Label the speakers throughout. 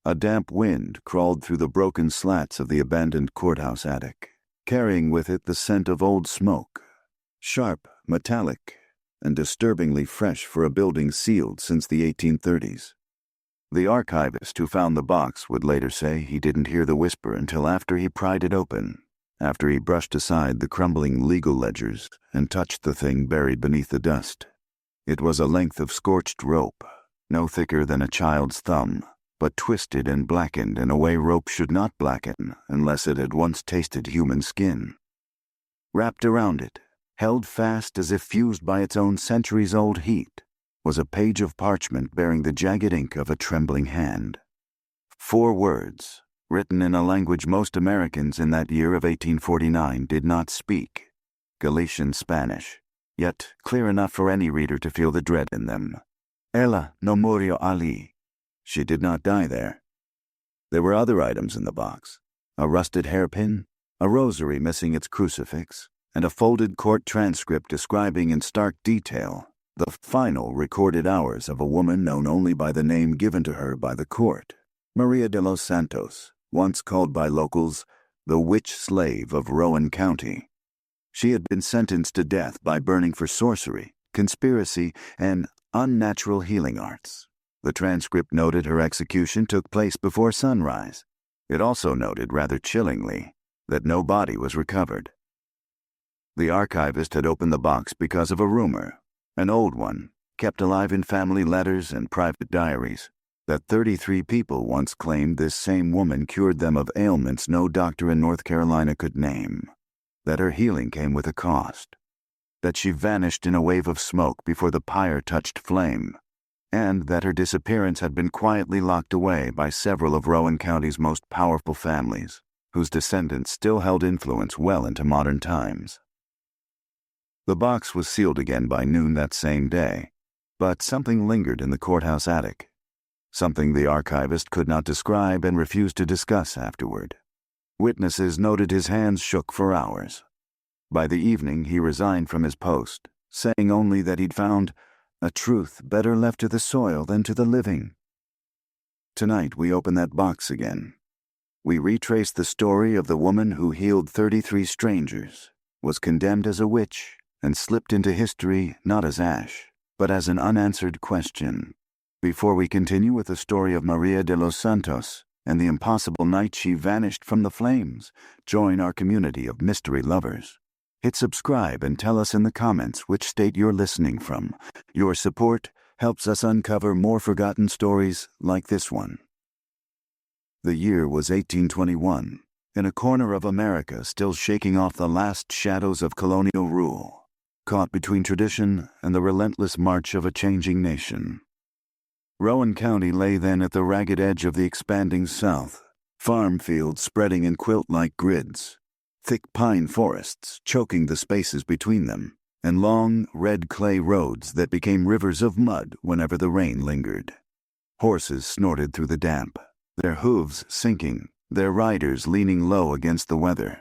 Speaker 1: A damp wind crawled through the broken slats of the abandoned courthouse attic, carrying with it the scent of old smoke, sharp, metallic, and disturbingly fresh for a building sealed since the 1830s. The archivist who found the box would later say he didn't hear the whisper until after he pried it open, after he brushed aside the crumbling legal ledgers and touched the thing buried beneath the dust. It was a length of scorched rope, no thicker than a child's thumb, but twisted and blackened in a way rope should not blacken unless it had once tasted human skin. Wrapped around it, held fast as if fused by its own centuries-old heat, was a page of parchment bearing the jagged ink of a trembling hand. 4 words, written in a language most Americans in that year of 1849 did not speak, Galician Spanish, yet clear enough for any reader to feel the dread in them. Ella no murió allí. She did not die there. There were other items in the box: a rusted hairpin, a rosary missing its crucifix, and a folded court transcript describing in stark detail the final recorded hours of a woman known only by the name given to her by the court, María de los Santos, once called by locals the witch slave of Rowan County. She had been sentenced to death by burning for sorcery, conspiracy, and unnatural healing arts. The transcript noted her execution took place before sunrise. It also noted, rather chillingly, that no body was recovered. The archivist had opened the box because of a rumor, an old one, kept alive in family letters and private diaries, that 33 people once claimed this same woman cured them of ailments no doctor in North Carolina could name, that her healing came with a cost, that she vanished in a wave of smoke before the pyre touched flame, and that her disappearance had been quietly locked away by several of Rowan County's most powerful families, whose descendants still held influence well into modern times. The box was sealed again by noon that same day, but something lingered in the courthouse attic, something the archivist could not describe and refused to discuss afterward. Witnesses noted his hands shook for hours. By the evening he resigned from his post, saying only that he'd found a truth better left to the soil than to the living. Tonight we open that box again. We retrace the story of the woman who healed 33 strangers, was condemned as a witch, and slipped into history not as ash, but as an unanswered question. Before we continue with the story of María de los Santos and the impossible night she vanished from the flames, join our community of mystery lovers. Hit subscribe and tell us in the comments which state you're listening from. Your support helps us uncover more forgotten stories like this one. The year was 1821, in a corner of America still shaking off the last shadows of colonial rule, caught between tradition and the relentless march of a changing nation. Rowan County lay then at the ragged edge of the expanding South, farm fields spreading in quilt-like grids, thick pine forests choking the spaces between them, and long, red clay roads that became rivers of mud whenever the rain lingered. Horses snorted through the damp, their hooves sinking, their riders leaning low against the weather.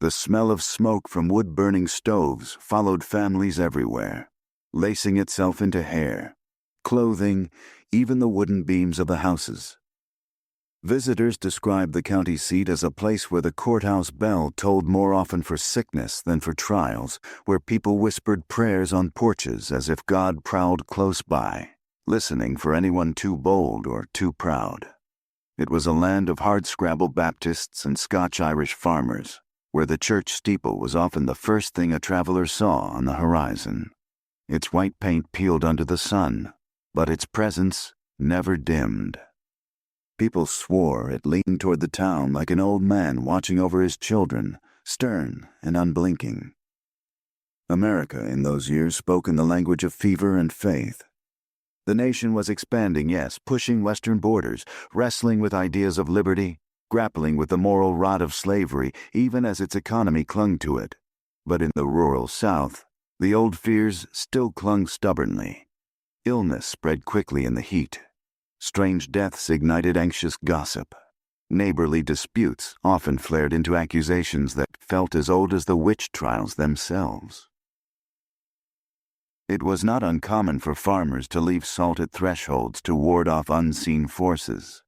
Speaker 1: The smell of smoke from wood-burning stoves followed families everywhere, lacing itself into hair, clothing, even the wooden beams of the houses. Visitors described the county seat as a place where the courthouse bell tolled more often for sickness than for trials, where people whispered prayers on porches as if God prowled close by, listening for anyone too bold or too proud. It was a land of hardscrabble Baptists and Scotch-Irish farmers, where the church steeple was often the first thing a traveler saw on the horizon. Its white paint peeled under the sun, but its presence never dimmed. People swore it leaned toward the town like an old man watching over his children, stern and unblinking. America in those years spoke in the language of fever and faith. The nation was expanding, yes, pushing western borders, wrestling with ideas of liberty, grappling with the moral rot of slavery, even as its economy clung to it. But in the rural South, the old fears still clung stubbornly. Illness spread quickly in the heat. Strange deaths ignited anxious gossip. Neighborly disputes often flared into accusations that felt as old as the witch trials themselves. It was not uncommon for farmers to leave salt at thresholds to ward off unseen forces.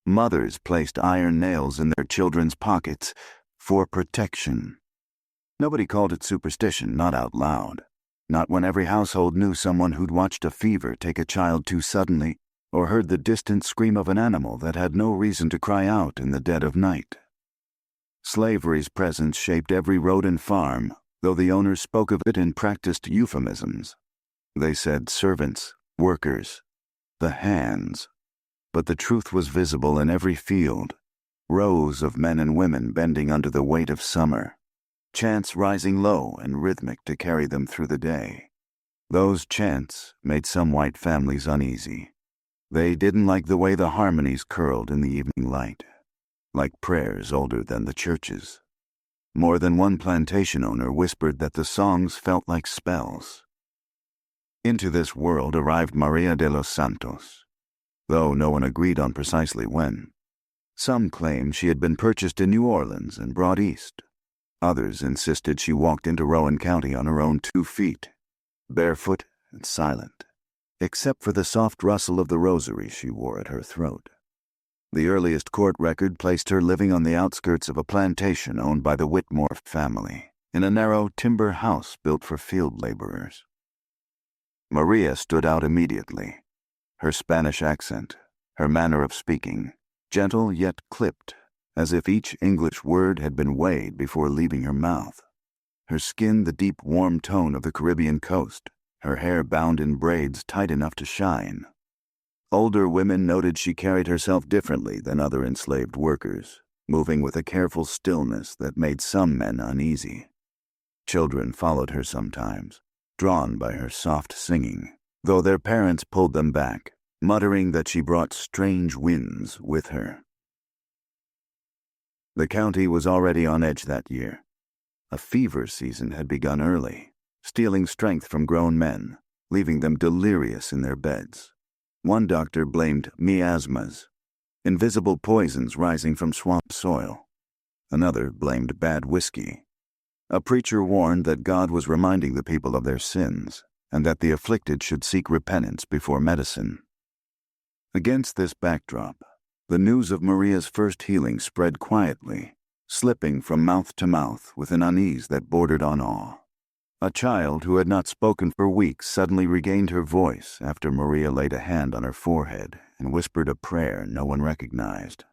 Speaker 1: Mothers placed iron nails in their children's pockets for protection. Nobody called it superstition, not out loud. Not when every household knew someone who'd watched a fever take a child too suddenly, or heard the distant scream of an animal that had no reason to cry out in the dead of night. Slavery's presence shaped every road and farm, though the owners spoke of it in practiced euphemisms. They said servants, workers, the hands. But the truth was visible in every field, rows of men and women bending under the weight of summer, chants rising low and rhythmic to carry them through the day. Those chants made some white families uneasy. They didn't like the way the harmonies curled in the evening light, like prayers older than the churches. More than one plantation owner whispered that the songs felt like spells. Into this world arrived María de los Santos, though no one agreed on precisely when. Some claimed she had been purchased in New Orleans and brought east. Others insisted she walked into Rowan County on her own 2 feet, barefoot and silent, except for the soft rustle of the rosary she wore at her throat. The earliest court record placed her living on the outskirts of a plantation owned by the Whitmore family, in a narrow timber house built for field laborers. Maria stood out immediately. Her Spanish accent, her manner of speaking, gentle yet clipped, as if each English word had been weighed before leaving her mouth. Her skin the deep warm tone of the Caribbean coast, her hair bound in braids tight enough to shine. Older women noted she carried herself differently than other enslaved workers, moving with a careful stillness that made some men uneasy. Children followed her sometimes, drawn by her soft singing, though their parents pulled them back, muttering that she brought strange winds with her. The county was already on edge that year. A fever season had begun early, stealing strength from grown men, leaving them delirious in their beds. One doctor blamed miasmas, invisible poisons rising from swamp soil. Another blamed bad whiskey. A preacher warned that God was reminding the people of their sins, and that the afflicted should seek repentance before medicine. Against this backdrop, the news of Maria's first healing spread quietly, slipping from mouth to mouth with an unease that bordered on awe. A child who had not spoken for weeks suddenly regained her voice after Maria laid a hand on her forehead and whispered a prayer no one recognized.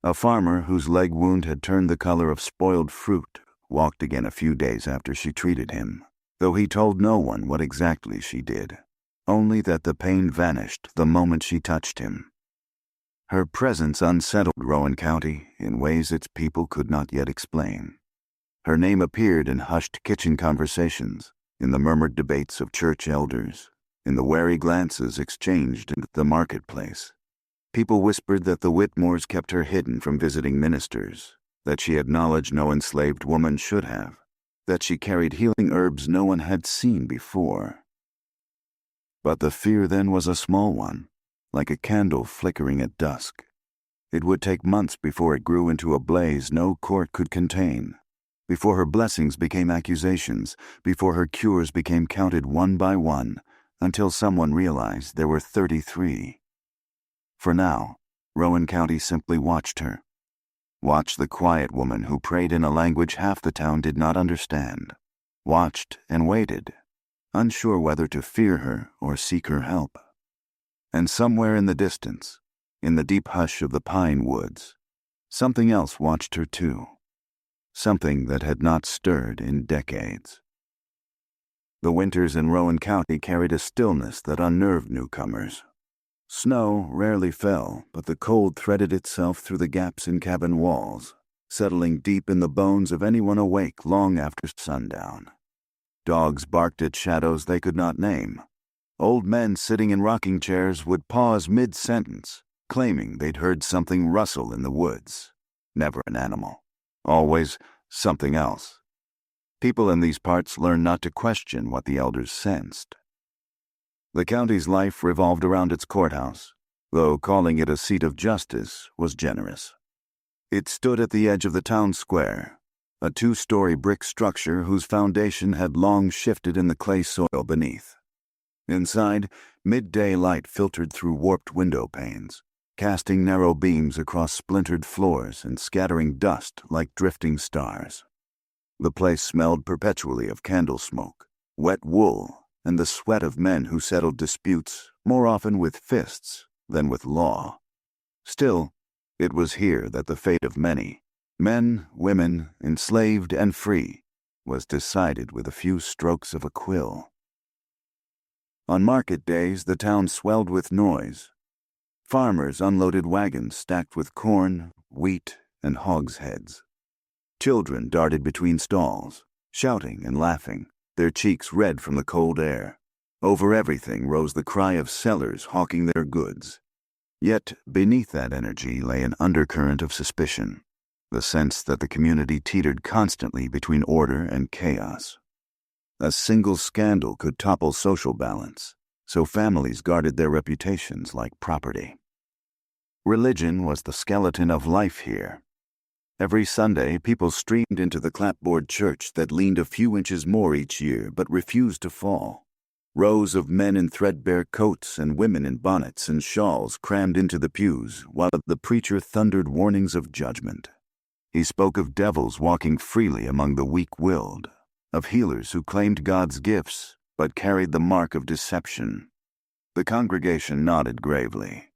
Speaker 1: A farmer whose leg wound had turned the color of spoiled fruit walked again a few days after she treated him, though he told no one what exactly she did, only that the pain vanished the moment she touched him. Her presence unsettled Rowan County in ways its people could not yet explain. Her name appeared in hushed kitchen conversations, in the murmured debates of church elders, in the wary glances exchanged in the marketplace. People whispered that the Whitmores kept her hidden from visiting ministers, that she had knowledge no enslaved woman should have, that she carried healing herbs no one had seen before. But the fear then was a small one, like a candle flickering at dusk. It would take months before it grew into a blaze no court could contain, before her blessings became accusations, before her cures became counted one by one, until someone realized there were 33. For now, Rowan County simply watched her. Watched the quiet woman who prayed in a language half the town did not understand. Watched and waited, unsure whether to fear her or seek her help. And somewhere in the distance, in the deep hush of the pine woods, something else watched her too. Something that had not stirred in decades. The winters in Rowan County carried a stillness that unnerved newcomers. Snow rarely fell, but the cold threaded itself through the gaps in cabin walls, settling deep in the bones of anyone awake long after sundown. Dogs barked at shadows they could not name. Old men sitting in rocking chairs would pause mid-sentence, claiming they'd heard something rustle in the woods. Never an animal. Always something else. People in these parts learned not to question what the elders sensed. The county's life revolved around its courthouse, though calling it a seat of justice was generous. It stood at the edge of the town square, a 2-story brick structure whose foundation had long shifted in the clay soil beneath. Inside, midday light filtered through warped window panes, casting narrow beams across splintered floors and scattering dust like drifting stars. The place smelled perpetually of candle smoke, wet wool, and the sweat of men who settled disputes more often with fists than with law. Still, it was here that the fate of many, men, women, enslaved and free, was decided with a few strokes of a quill. On market days, the town swelled with noise. Farmers unloaded wagons stacked with corn, wheat, and hogsheads. Children darted between stalls, shouting and laughing, their cheeks red from the cold air. Over everything rose the cry of sellers hawking their goods. Yet beneath that energy lay an undercurrent of suspicion, the sense that the community teetered constantly between order and chaos. A single scandal could topple social balance, so families guarded their reputations like property. Religion was the skeleton of life here. Every Sunday, people streamed into the clapboard church that leaned a few inches more each year but refused to fall. Rows of men in threadbare coats and women in bonnets and shawls crammed into the pews while the preacher thundered warnings of judgment. He spoke of devils walking freely among the weak-willed, of healers who claimed God's gifts but carried the mark of deception. The congregation nodded gravely.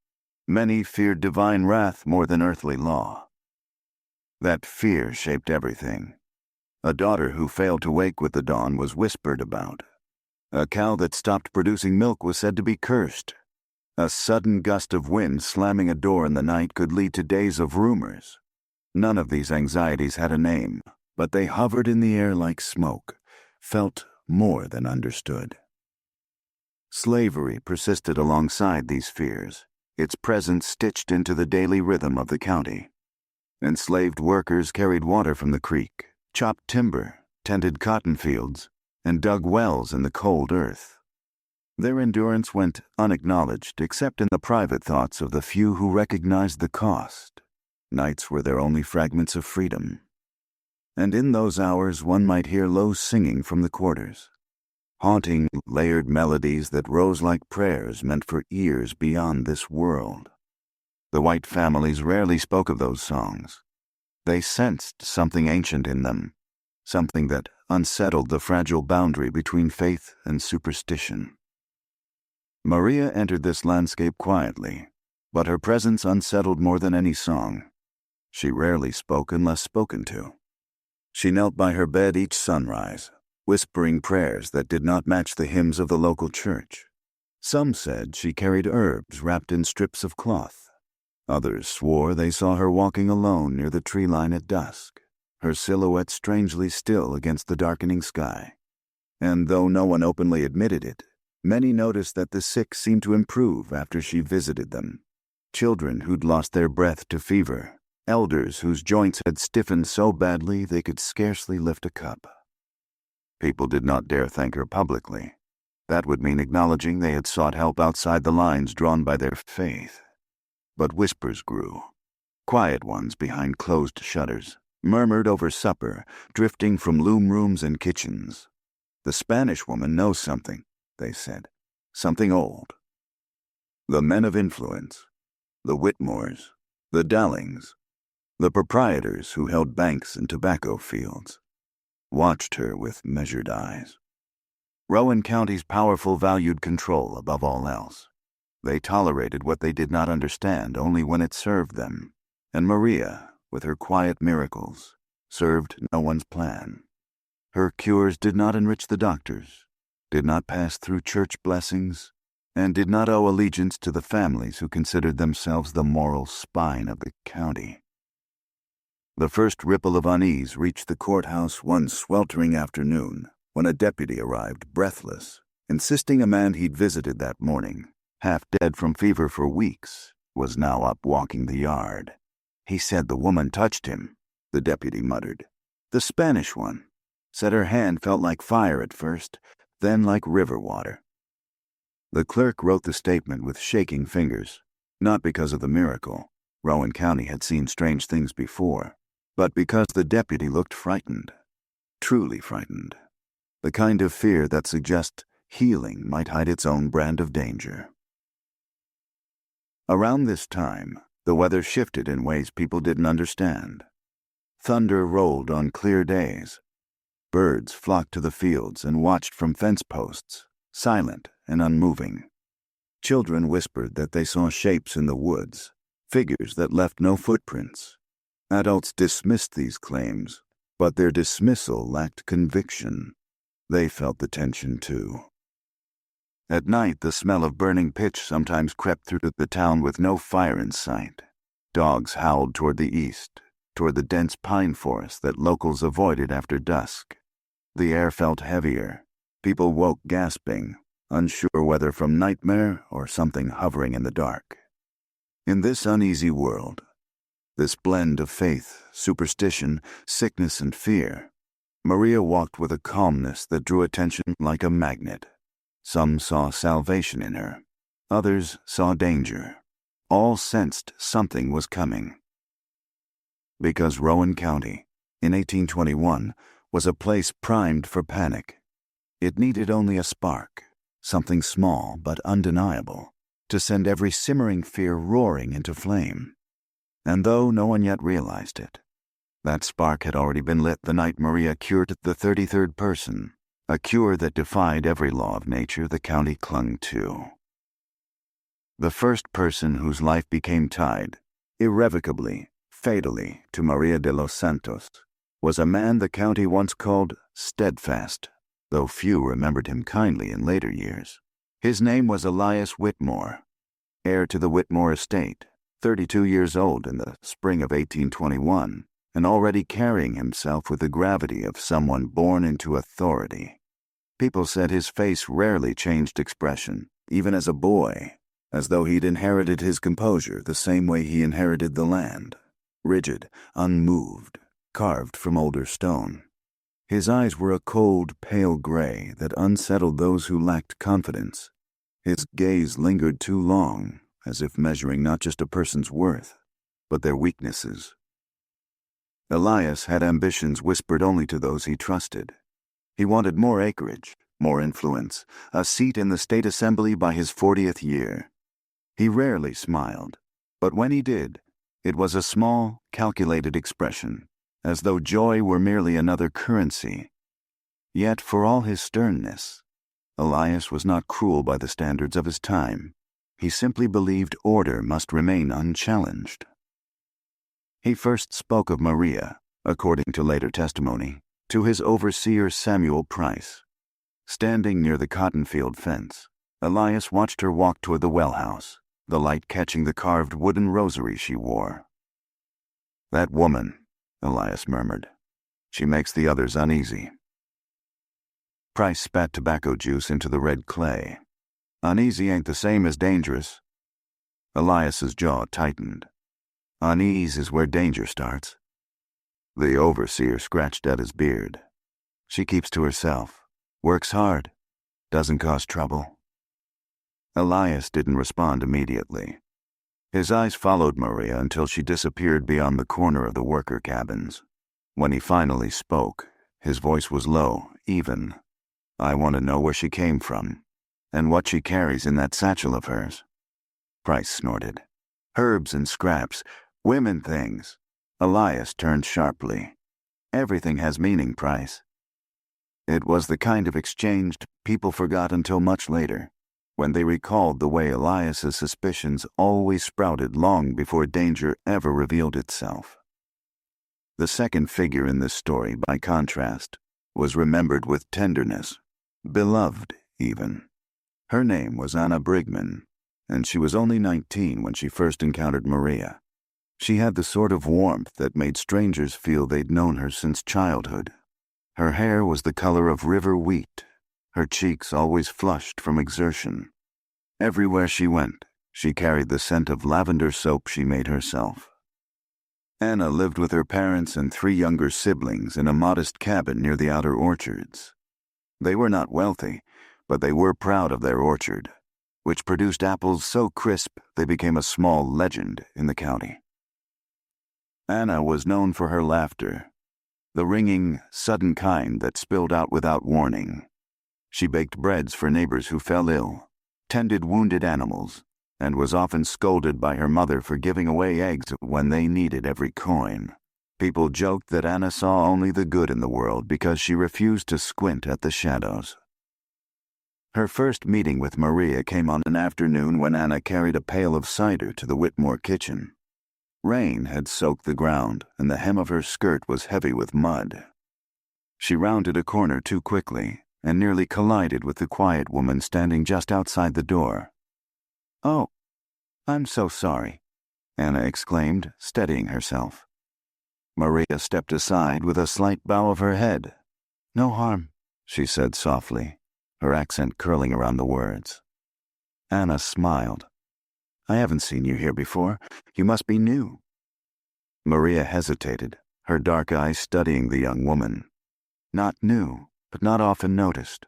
Speaker 1: Many feared divine wrath more than earthly law. That fear shaped everything. A daughter who failed to wake with the dawn was whispered about. A cow that stopped producing milk was said to be cursed. A sudden gust of wind slamming a door in the night could lead to days of rumors. None of these anxieties had a name, but they hovered in the air like smoke, felt more than understood. Slavery persisted alongside these fears, its presence stitched into the daily rhythm of the county. Enslaved workers carried water from the creek, chopped timber, tended cotton fields, and dug wells in the cold earth. Their endurance went unacknowledged except in the private thoughts of the few who recognized the cost. Nights were their only fragments of freedom. And in those hours one might hear low singing from the quarters, haunting, layered melodies that rose like prayers meant for ears beyond this world. The white families rarely spoke of those songs. They sensed something ancient in them, something that unsettled the fragile boundary between faith and superstition. Maria entered this landscape quietly, but her presence unsettled more than any song. She rarely spoke unless spoken to. She knelt by her bed each sunrise, whispering prayers that did not match the hymns of the local church. Some said she carried herbs wrapped in strips of cloth. Others swore they saw her walking alone near the tree line at dusk, her silhouette strangely still against the darkening sky. And though no one openly admitted it, many noticed that the sick seemed to improve after she visited them. Children who'd lost their breath to fever, elders whose joints had stiffened so badly they could scarcely lift a cup. People did not dare thank her publicly. That would mean acknowledging they had sought help outside the lines drawn by their faith. But whispers grew. Quiet ones behind closed shutters, murmured over supper, drifting from loom rooms and kitchens. The Spanish woman knows something, they said. Something old. The men of influence, the Whitmores, the Dallings, the proprietors who held banks and tobacco fields, watched her with measured eyes. Rowan County's powerful valued control above all else. They tolerated what they did not understand only when it served them, and Maria, with her quiet miracles, served no one's plan. Her cures did not enrich the doctors, did not pass through church blessings, and did not owe allegiance to the families who considered themselves the moral spine of the county. The first ripple of unease reached the courthouse one sweltering afternoon when a deputy arrived breathless, insisting a man he'd visited that morning, half dead from fever for weeks, was now up walking the yard. He said the woman touched him, the deputy muttered. The Spanish one. Said her hand felt like fire at first, then like river water. The clerk wrote the statement with shaking fingers, not because of the miracle. Rowan County had seen strange things before, but because the deputy looked frightened, truly frightened. The kind of fear that suggests healing might hide its own brand of danger. Around this time, the weather shifted in ways people didn't understand. Thunder rolled on clear days. Birds flocked to the fields and watched from fence posts, silent and unmoving. Children whispered that they saw shapes in the woods, figures that left no footprints. Adults dismissed these claims, but their dismissal lacked conviction. They felt the tension too. At night, the smell of burning pitch sometimes crept through the town with no fire in sight. Dogs howled toward the east, toward the dense pine forest that locals avoided after dusk. The air felt heavier. People woke gasping, unsure whether from nightmare or something hovering in the dark. In this uneasy world, this blend of faith, superstition, sickness, and fear, Maria walked with a calmness that drew attention like a magnet. Some saw salvation in her. Others saw danger. All sensed something was coming. Because Rowan County, in 1821, was a place primed for panic. It needed only a spark, something small but undeniable, to send every simmering fear roaring into flame. And though no one yet realized it, that spark had already been lit the night Maria cured the 33rd person, a cure that defied every law of nature the county clung to. The first person whose life became tied, irrevocably, fatally, to Maria de los Santos, was a man the county once called steadfast, though few remembered him kindly in later years. His name was Elias Whitmore, heir to the Whitmore estate, 32 years old in the spring of 1821, and already carrying himself with the gravity of someone born into authority. People said his face rarely changed expression, even as a boy, as though he'd inherited his composure the same way he inherited the land, rigid, unmoved, carved from older stone. His eyes were a cold, pale gray that unsettled those who lacked confidence. His gaze lingered too long, as if measuring not just a person's worth, but their weaknesses. Elias had ambitions whispered only to those he trusted. He wanted more acreage, more influence, a seat in the state assembly by his 40th year. He rarely smiled, but when he did, it was a small, calculated expression, as though joy were merely another currency. Yet for all his sternness, Elias was not cruel by the standards of his time. He simply believed order must remain unchallenged. He first spoke of Maria, according to later testimony, to his overseer Samuel Price. Standing near the cotton field fence, Elias watched her walk toward the well house, the light catching the carved wooden rosary she wore. "That woman," Elias murmured. "She makes the others uneasy." Price spat tobacco juice into the red clay. "Uneasy ain't the same as dangerous." Elias's jaw tightened. "Unease is where danger starts." The overseer scratched at his beard. "She keeps to herself, works hard, doesn't cause trouble." Elias didn't respond immediately. His eyes followed Maria until she disappeared beyond the corner of the worker cabins. When he finally spoke, his voice was low, even. "I want to know where she came from, and what she carries in that satchel of hers." Price snorted. "Herbs and scraps, women things." Elias turned sharply. "Everything has meaning, Price." It was the kind of exchange people forgot until much later, when they recalled the way Elias's suspicions always sprouted long before danger ever revealed itself. The second figure in this story, by contrast, was remembered with tenderness, beloved even. Her name was Anna Brigman, and she was only 19 when she first encountered Maria. She had the sort of warmth that made strangers feel they'd known her since childhood. Her hair was the color of river wheat, her cheeks always flushed from exertion. Everywhere she went, she carried the scent of lavender soap she made herself. Anna lived with her parents and 3 younger siblings in a modest cabin near the outer orchards. They were not wealthy, but they were proud of their orchard, which produced apples so crisp they became a small legend in the county. Anna was known for her laughter, the ringing, sudden kind that spilled out without warning. She baked breads for neighbors who fell ill, tended wounded animals, and was often scolded by her mother for giving away eggs when they needed every coin. People joked that Anna saw only the good in the world because she refused to squint at the shadows. Her first meeting with Maria came on an afternoon when Anna carried a pail of cider to the Whitmore kitchen. Rain had soaked the ground, and the hem of her skirt was heavy with mud. She rounded a corner too quickly and nearly collided with the quiet woman standing just outside the door. "Oh, I'm so sorry," Anna exclaimed, steadying herself. Maria stepped aside with a slight bow of her head. "No harm," she said softly, her accent curling around the words. Anna smiled. "I haven't seen you here before. You must be new." Maria hesitated, her dark eyes studying the young woman. Not new, but not often noticed.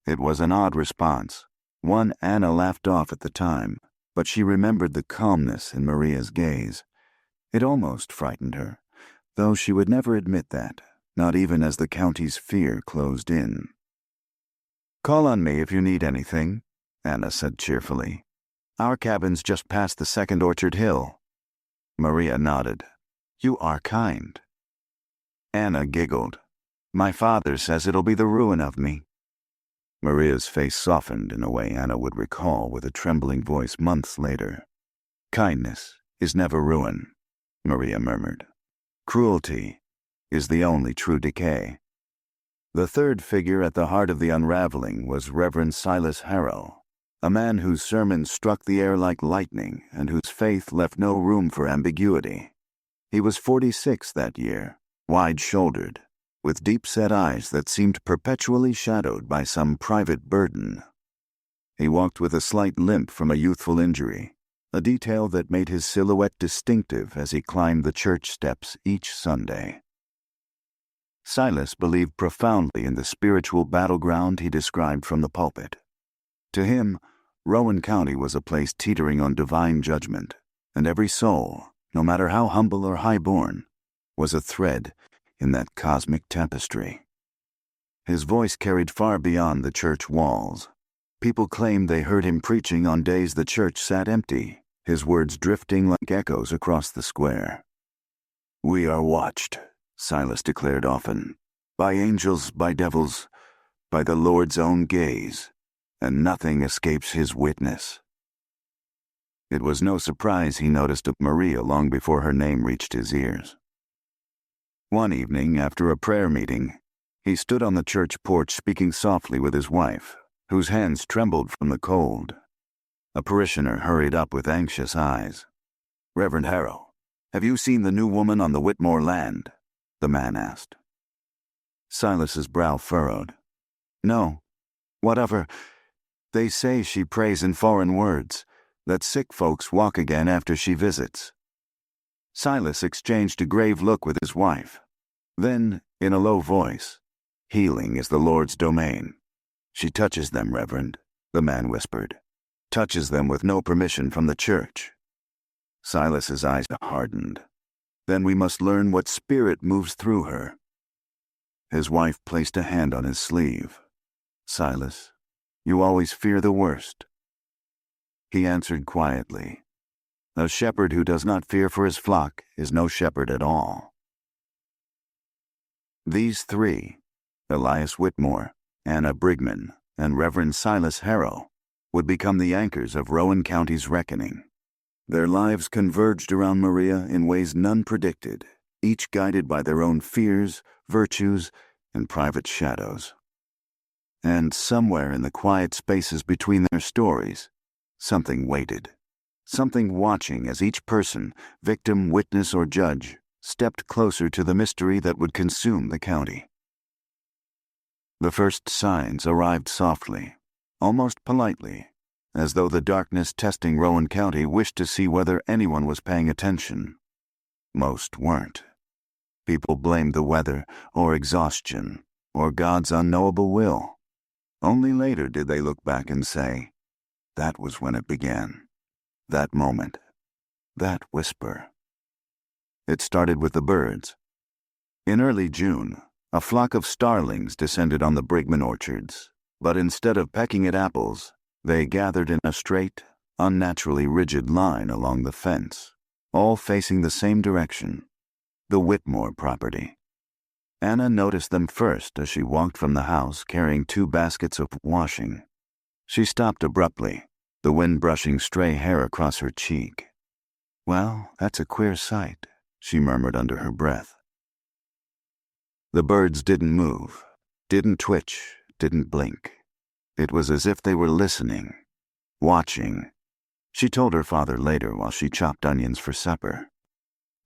Speaker 1: It was an odd response, one Anna laughed off at the time, but she remembered the calmness in Maria's gaze. It almost frightened her, though she would never admit that, not even as the county's fear closed in. "Call on me if you need anything," Anna said cheerfully. "Our cabin's just past the second orchard hill." Maria nodded. "You are kind." Anna giggled. "My father says it'll be the ruin of me." Maria's face softened in a way Anna would recall with a trembling voice months later. "Kindness is never ruin," Maria murmured. "Cruelty is the only true decay." The third figure at the heart of the unraveling was Reverend Silas Harrow, a man whose sermons struck the air like lightning and whose faith left no room for ambiguity. He was 46 that year, wide-shouldered, with deep-set eyes that seemed perpetually shadowed by some private burden. He walked with a slight limp from a youthful injury, a detail that made his silhouette distinctive as he climbed the church steps each Sunday. Silas believed profoundly in the spiritual battleground he described from the pulpit. To him, Rowan County was a place teetering on divine judgment, and every soul, no matter how humble or high-born, was a thread in that cosmic tapestry. His voice carried far beyond the church walls. People claimed they heard him preaching on days the church sat empty, his words drifting like echoes across the square. "We are watched," Silas declared often, "by angels, by devils, by the Lord's own gaze, and nothing escapes his witness." It was no surprise he noticed Maria long before her name reached his ears. One evening, after a prayer meeting, he stood on the church porch speaking softly with his wife, whose hands trembled from the cold. A parishioner hurried up with anxious eyes. "Reverend Harrow, have you seen the new woman on the Whitmore land?" the man asked. Silas's brow furrowed. "No. What of her? They say she prays in foreign words, that sick folks walk again after she visits." Silas exchanged a grave look with his wife. Then, in a low voice, "Healing is the Lord's domain. She touches them, Reverend," the man whispered. "Touches them with no permission from the church." Silas's eyes hardened. "Then we must learn what spirit moves through her." His wife placed a hand on his sleeve. "Silas, you always fear the worst." He answered quietly, "A shepherd who does not fear for his flock is no shepherd at all." These three, Elias Whitmore, Anna Brigman, and Reverend Silas Harrow, would become the anchors of Rowan County's reckoning. Their lives converged around Maria in ways none predicted, each guided by their own fears, virtues, and private shadows. And somewhere in the quiet spaces between their stories, something waited, something watching as each person, victim, witness, or judge, stepped closer to the mystery that would consume the county. The first signs arrived softly, almost politely, as though the darkness testing Rowan County wished to see whether anyone was paying attention. Most weren't. People blamed the weather, or exhaustion, or God's unknowable will. Only later did they look back and say, that was when it began. That moment. That whisper. It started with the birds. In early June, a flock of starlings descended on the Brigman orchards, but instead of pecking at apples, they gathered in a straight, unnaturally rigid line along the fence, all facing the same direction, the Whitmore property. Anna noticed them first as she walked from the house carrying 2 baskets of washing. She stopped abruptly, the wind brushing stray hair across her cheek. "Well, that's a queer sight," she murmured under her breath. The birds didn't move, didn't twitch, didn't blink. It was as if they were listening, watching. She told her father later while she chopped onions for supper.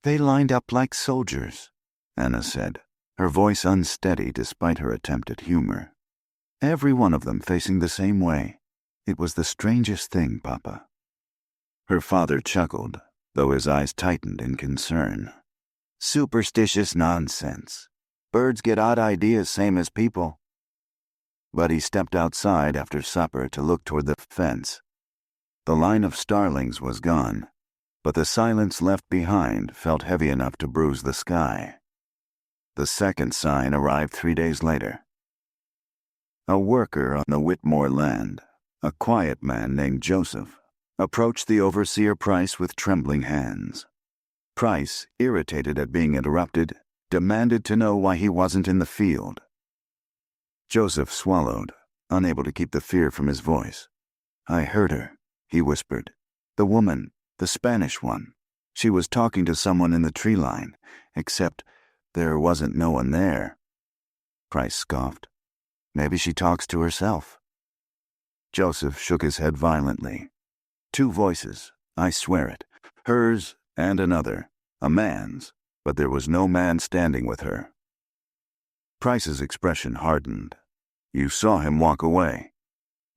Speaker 1: "They lined up like soldiers," Anna said, her voice unsteady despite her attempt at humor. "Every one of them facing the same way. It was the strangest thing, Papa." Her father chuckled, though his eyes tightened in concern. "Superstitious nonsense. Birds get odd ideas same as people." But he stepped outside after supper to look toward the fence. The line of starlings was gone, but the silence left behind felt heavy enough to bruise the sky. The second sign arrived 3 days later. A worker on the Whitmore land, a quiet man named Joseph, approached the overseer Price with trembling hands. Price, irritated at being interrupted, demanded to know why he wasn't in the field. Joseph swallowed, unable to keep the fear from his voice. "I heard her," he whispered. "The woman, the Spanish one. She was talking to someone in the tree line, except there wasn't no one there." Price scoffed. "Maybe she talks to herself." Joseph shook his head violently. 2 voices, I swear it. Hers and another, a man's, but there was no man standing with her. Price's expression hardened. "You saw him walk away?"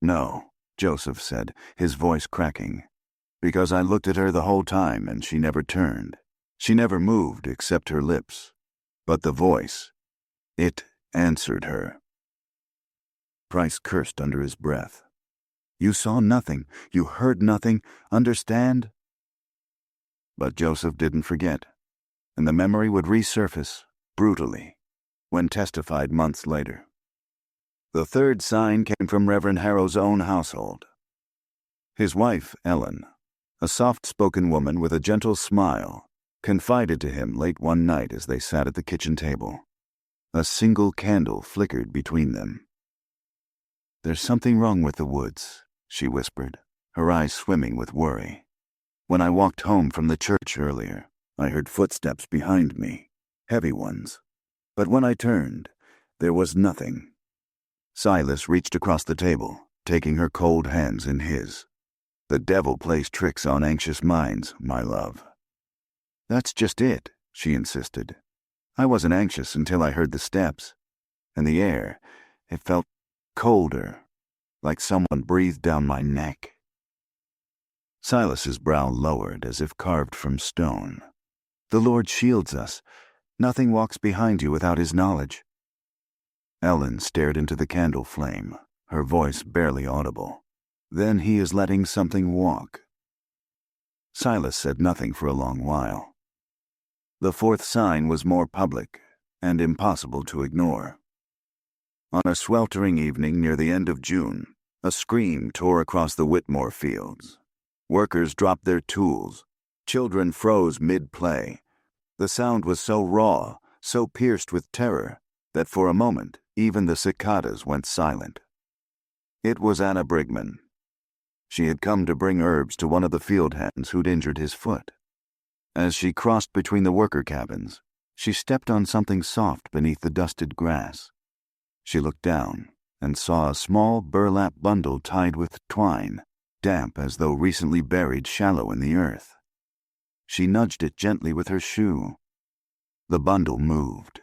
Speaker 1: "No," Joseph said, his voice cracking. "Because I looked at her the whole time and she never turned. She never moved except her lips. But the voice, it answered her." Price cursed under his breath. "You saw nothing, you heard nothing, understand?" But Joseph didn't forget, and the memory would resurface, brutally, when testified months later. The third sign came from Reverend Harrow's own household. His wife, Ellen, a soft-spoken woman with a gentle smile, confided to him late one night as they sat at the kitchen table. A single candle flickered between them. "There's something wrong with the woods," she whispered, her eyes swimming with worry. "When I walked home from the church earlier, I heard footsteps behind me, heavy ones. But when I turned, there was nothing." Silas reached across the table, taking her cold hands in his. "The devil plays tricks on anxious minds, my love." "That's just it," she insisted. "I wasn't anxious until I heard the steps. And the air, it felt colder, like someone breathed down my neck." Silas's brow lowered as if carved from stone. "The Lord shields us. Nothing walks behind you without his knowledge." Ellen stared into the candle flame, her voice barely audible. "Then he is letting something walk." Silas said nothing for a long while. The fourth sign was more public and impossible to ignore. On a sweltering evening near the end of June, a scream tore across the Whitmore fields. Workers dropped their tools. Children froze mid-play. The sound was so raw, so pierced with terror, that for a moment even the cicadas went silent. It was Anna Brigman. She had come to bring herbs to one of the field hands who'd injured his foot. As she crossed between the worker cabins, she stepped on something soft beneath the dusted grass. She looked down and saw a small burlap bundle tied with twine, damp as though recently buried shallow in the earth. She nudged it gently with her shoe. The bundle moved.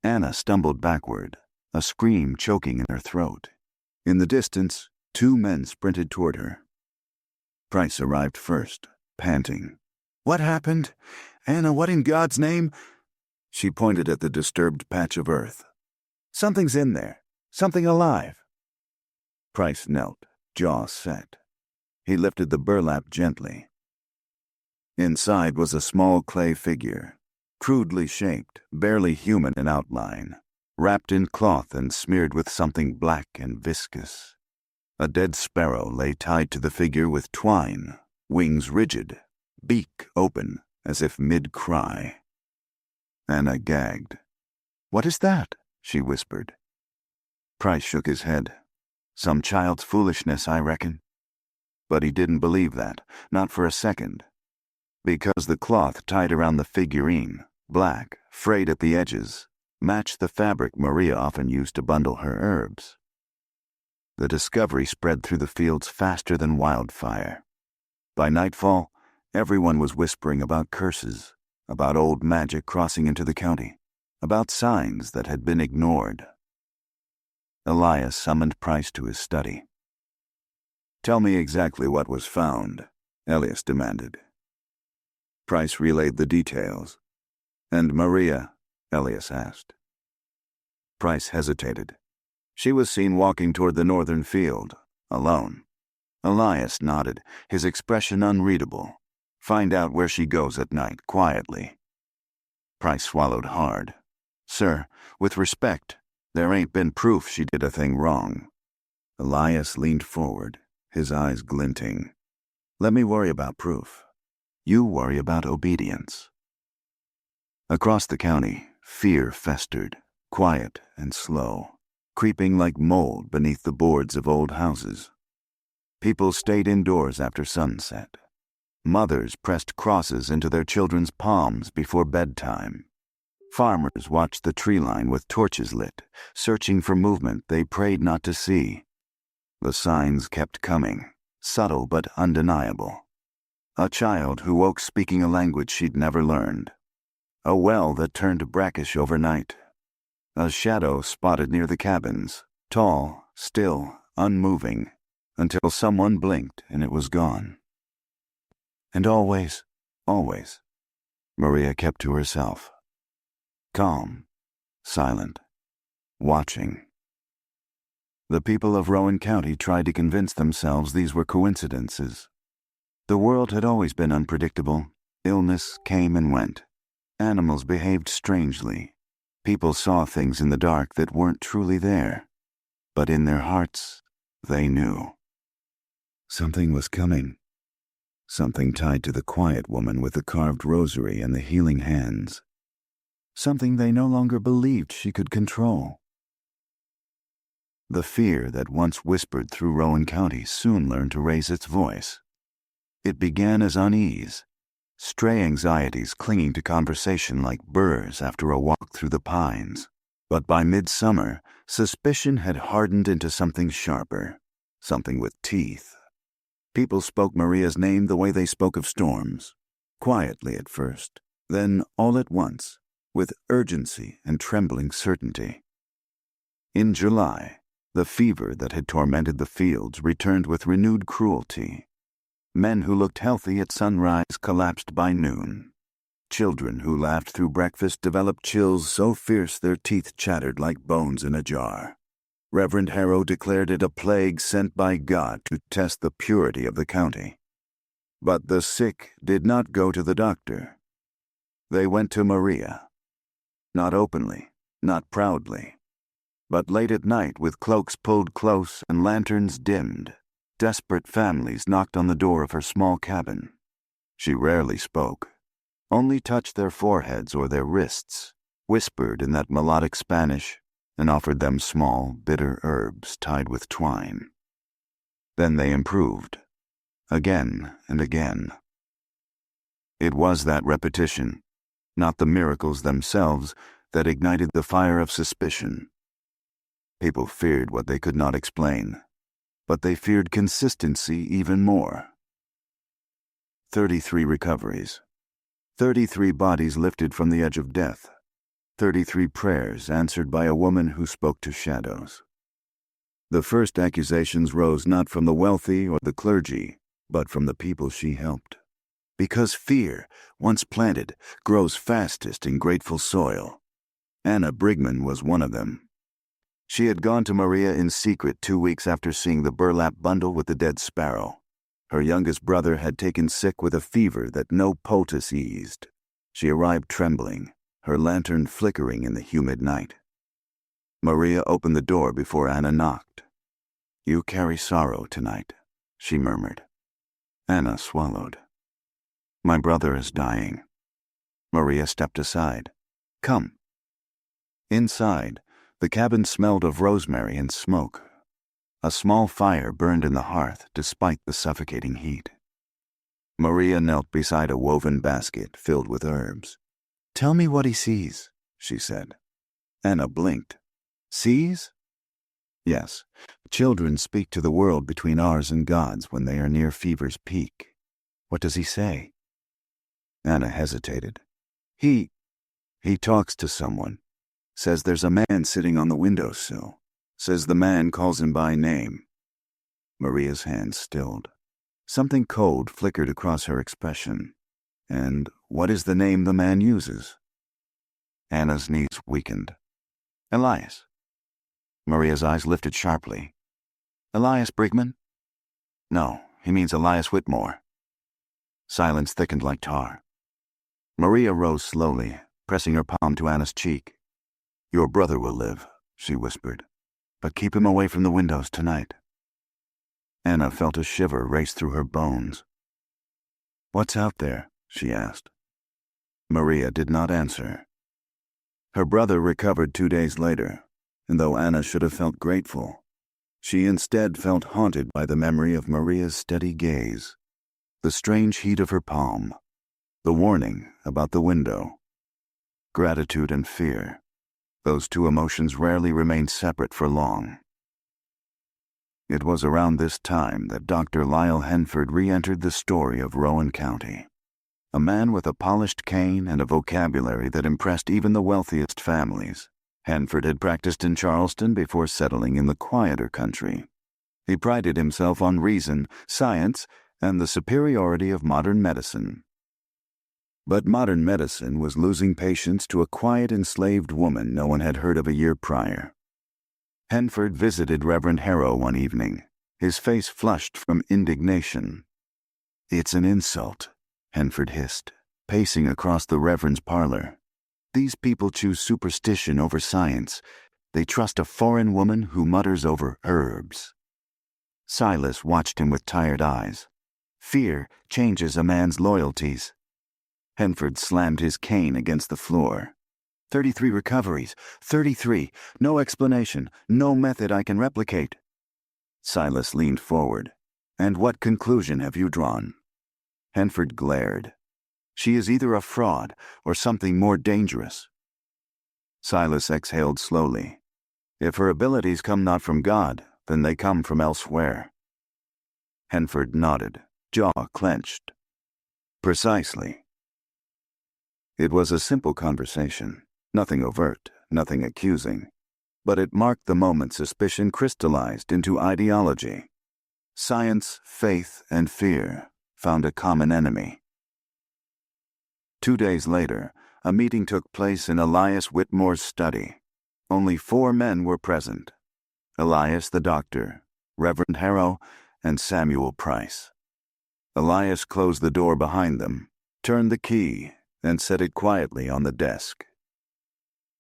Speaker 1: Anna stumbled backward, a scream choking in her throat. In the distance, 2 men sprinted toward her. Price arrived first, panting. "What happened? Anna, what in God's name?" She pointed at the disturbed patch of earth. "Something's in there. Something alive." Price knelt, jaw set. He lifted the burlap gently. Inside was a small clay figure, crudely shaped, barely human in outline, wrapped in cloth and smeared with something black and viscous. A dead sparrow lay tied to the figure with twine, wings rigid, beak open, as if mid-cry. Anna gagged. "What is that?" she whispered. Price shook his head. "Some child's foolishness, I reckon." But he didn't believe that, not for a second. Because the cloth tied around the figurine, black, frayed at the edges, matched the fabric Maria often used to bundle her herbs. The discovery spread through the fields faster than wildfire. By nightfall, everyone was whispering about curses, about old magic crossing into the county, about signs that had been ignored. Elias summoned Price to his study. "Tell me exactly what was found," Elias demanded. Price relayed the details. "And Maria?" Elias asked. Price hesitated. "She was seen walking toward the northern field, alone." Elias nodded, his expression unreadable. "Find out where she goes at night, quietly." Price swallowed hard. "Sir, with respect, there ain't been proof she did a thing wrong." Elias leaned forward, his eyes glinting. "Let me worry about proof. You worry about obedience." Across the county, fear festered, quiet and slow, creeping like mold beneath the boards of old houses. People stayed indoors after sunset. Mothers pressed crosses into their children's palms before bedtime. Farmers watched the tree line with torches lit, searching for movement they prayed not to see. The signs kept coming, subtle but undeniable. A child who woke speaking a language she'd never learned. A well that turned brackish overnight. A shadow spotted near the cabins, tall, still, unmoving, until someone blinked and it was gone. And always, Maria kept to herself. Calm, silent, watching. The people of Rowan County tried to convince themselves these were coincidences. The world had always been unpredictable. Illness came and went. Animals behaved strangely. People saw things in the dark that weren't truly there. But in their hearts, they knew. Something was coming. Something tied to the quiet woman with the carved rosary and the healing hands. Something they no longer believed she could control. The fear that once whispered through Rowan County soon learned to raise its voice. It began as unease, stray anxieties clinging to conversation like burrs after a walk through the pines. But by midsummer, suspicion had hardened into something sharper, something with teeth. People spoke Maria's name the way they spoke of storms, quietly at first, then all at once, with urgency and trembling certainty. In July, the fever that had tormented the fields returned with renewed cruelty. Men who looked healthy at sunrise collapsed by noon. Children who laughed through breakfast developed chills so fierce their teeth chattered like bones in a jar. Reverend Harrow declared it a plague sent by God to test the purity of the county. But the sick did not go to the doctor. They went to Maria. Not openly, not proudly, but late at night with cloaks pulled close and lanterns dimmed. Desperate families knocked on the door of her small cabin. She rarely spoke, only touched their foreheads or their wrists, whispered in that melodic Spanish, and offered them small, bitter herbs tied with twine. Then they improved, again and again. It was that repetition, not the miracles themselves, that ignited the fire of suspicion. People feared what they could not explain, but they feared consistency even more. 33 recoveries. 33 bodies lifted from the edge of death. 33 prayers answered by a woman who spoke to shadows. The first accusations rose not from the wealthy or the clergy, but from the people she helped. Because fear, once planted, grows fastest in grateful soil. Anna Brigman was one of them. She had gone to Maria in secret 2 weeks after seeing the burlap bundle with the dead sparrow. Her youngest brother had taken sick with a fever that no poultice eased. She arrived trembling, her lantern flickering in the humid night. Maria opened the door before Anna knocked. You carry sorrow tonight, she murmured. Anna swallowed. My brother is dying. Maria stepped aside. Come. Inside, the cabin smelled of rosemary and smoke. A small fire burned in the hearth despite the suffocating heat. Maria knelt beside a woven basket filled with herbs. Tell me what he sees, she said. Anna blinked. Sees? Yes, children speak to the world between ours and God's when they are near fever's peak. What does he say? Anna hesitated. He talks to someone. Says there's a man sitting on the windowsill. Says the man calls him by name. Maria's hand stilled. Something cold flickered across her expression. And what is the name the man uses? Anna's knees weakened. Elias. Maria's eyes lifted sharply. Elias Brigman? No, he means Elias Whitmore. Silence thickened like tar. Maria rose slowly, pressing her palm to Anna's cheek. Your brother will live, she whispered, but keep him away from the windows tonight. Anna felt a shiver race through her bones. What's out there? She asked. Maria did not answer. Her brother recovered 2 days later, and though Anna should have felt grateful, she instead felt haunted by the memory of Maria's steady gaze, the strange heat of her palm, the warning about the window. Gratitude and fear, those two emotions rarely remained separate for long. It was around this time that Dr. Lyle Henford re-entered the story of Rowan County. A man with a polished cane and a vocabulary that impressed even the wealthiest families. Henford had practiced in Charleston before settling in the quieter country. He prided himself on reason, science, and the superiority of modern medicine. But modern medicine was losing patients to a quiet enslaved woman no one had heard of a year prior. Henford visited Reverend Harrow one evening, his face flushed from indignation. It's an insult, Henford hissed, pacing across the Reverend's parlor. These people choose superstition over science. They trust a foreign woman who mutters over herbs. Silas watched him with tired eyes. Fear changes a man's loyalties. Henford slammed his cane against the floor. 33 recoveries. 33. No explanation. No method I can replicate. Silas leaned forward. And what conclusion have you drawn? Henford glared. She is either a fraud or something more dangerous. Silas exhaled slowly. If her abilities come not from God, then they come from elsewhere. Henford nodded, jaw clenched. Precisely. It was a simple conversation, nothing overt, nothing accusing, but it marked the moment suspicion crystallized into ideology. Science, faith, and fear found a common enemy. 2 days later, a meeting took place in Elias Whitmore's study. Only 4 men were present: Elias the doctor, Reverend Harrow, and Samuel Price. Elias closed the door behind them, turned the key, and set it quietly on the desk.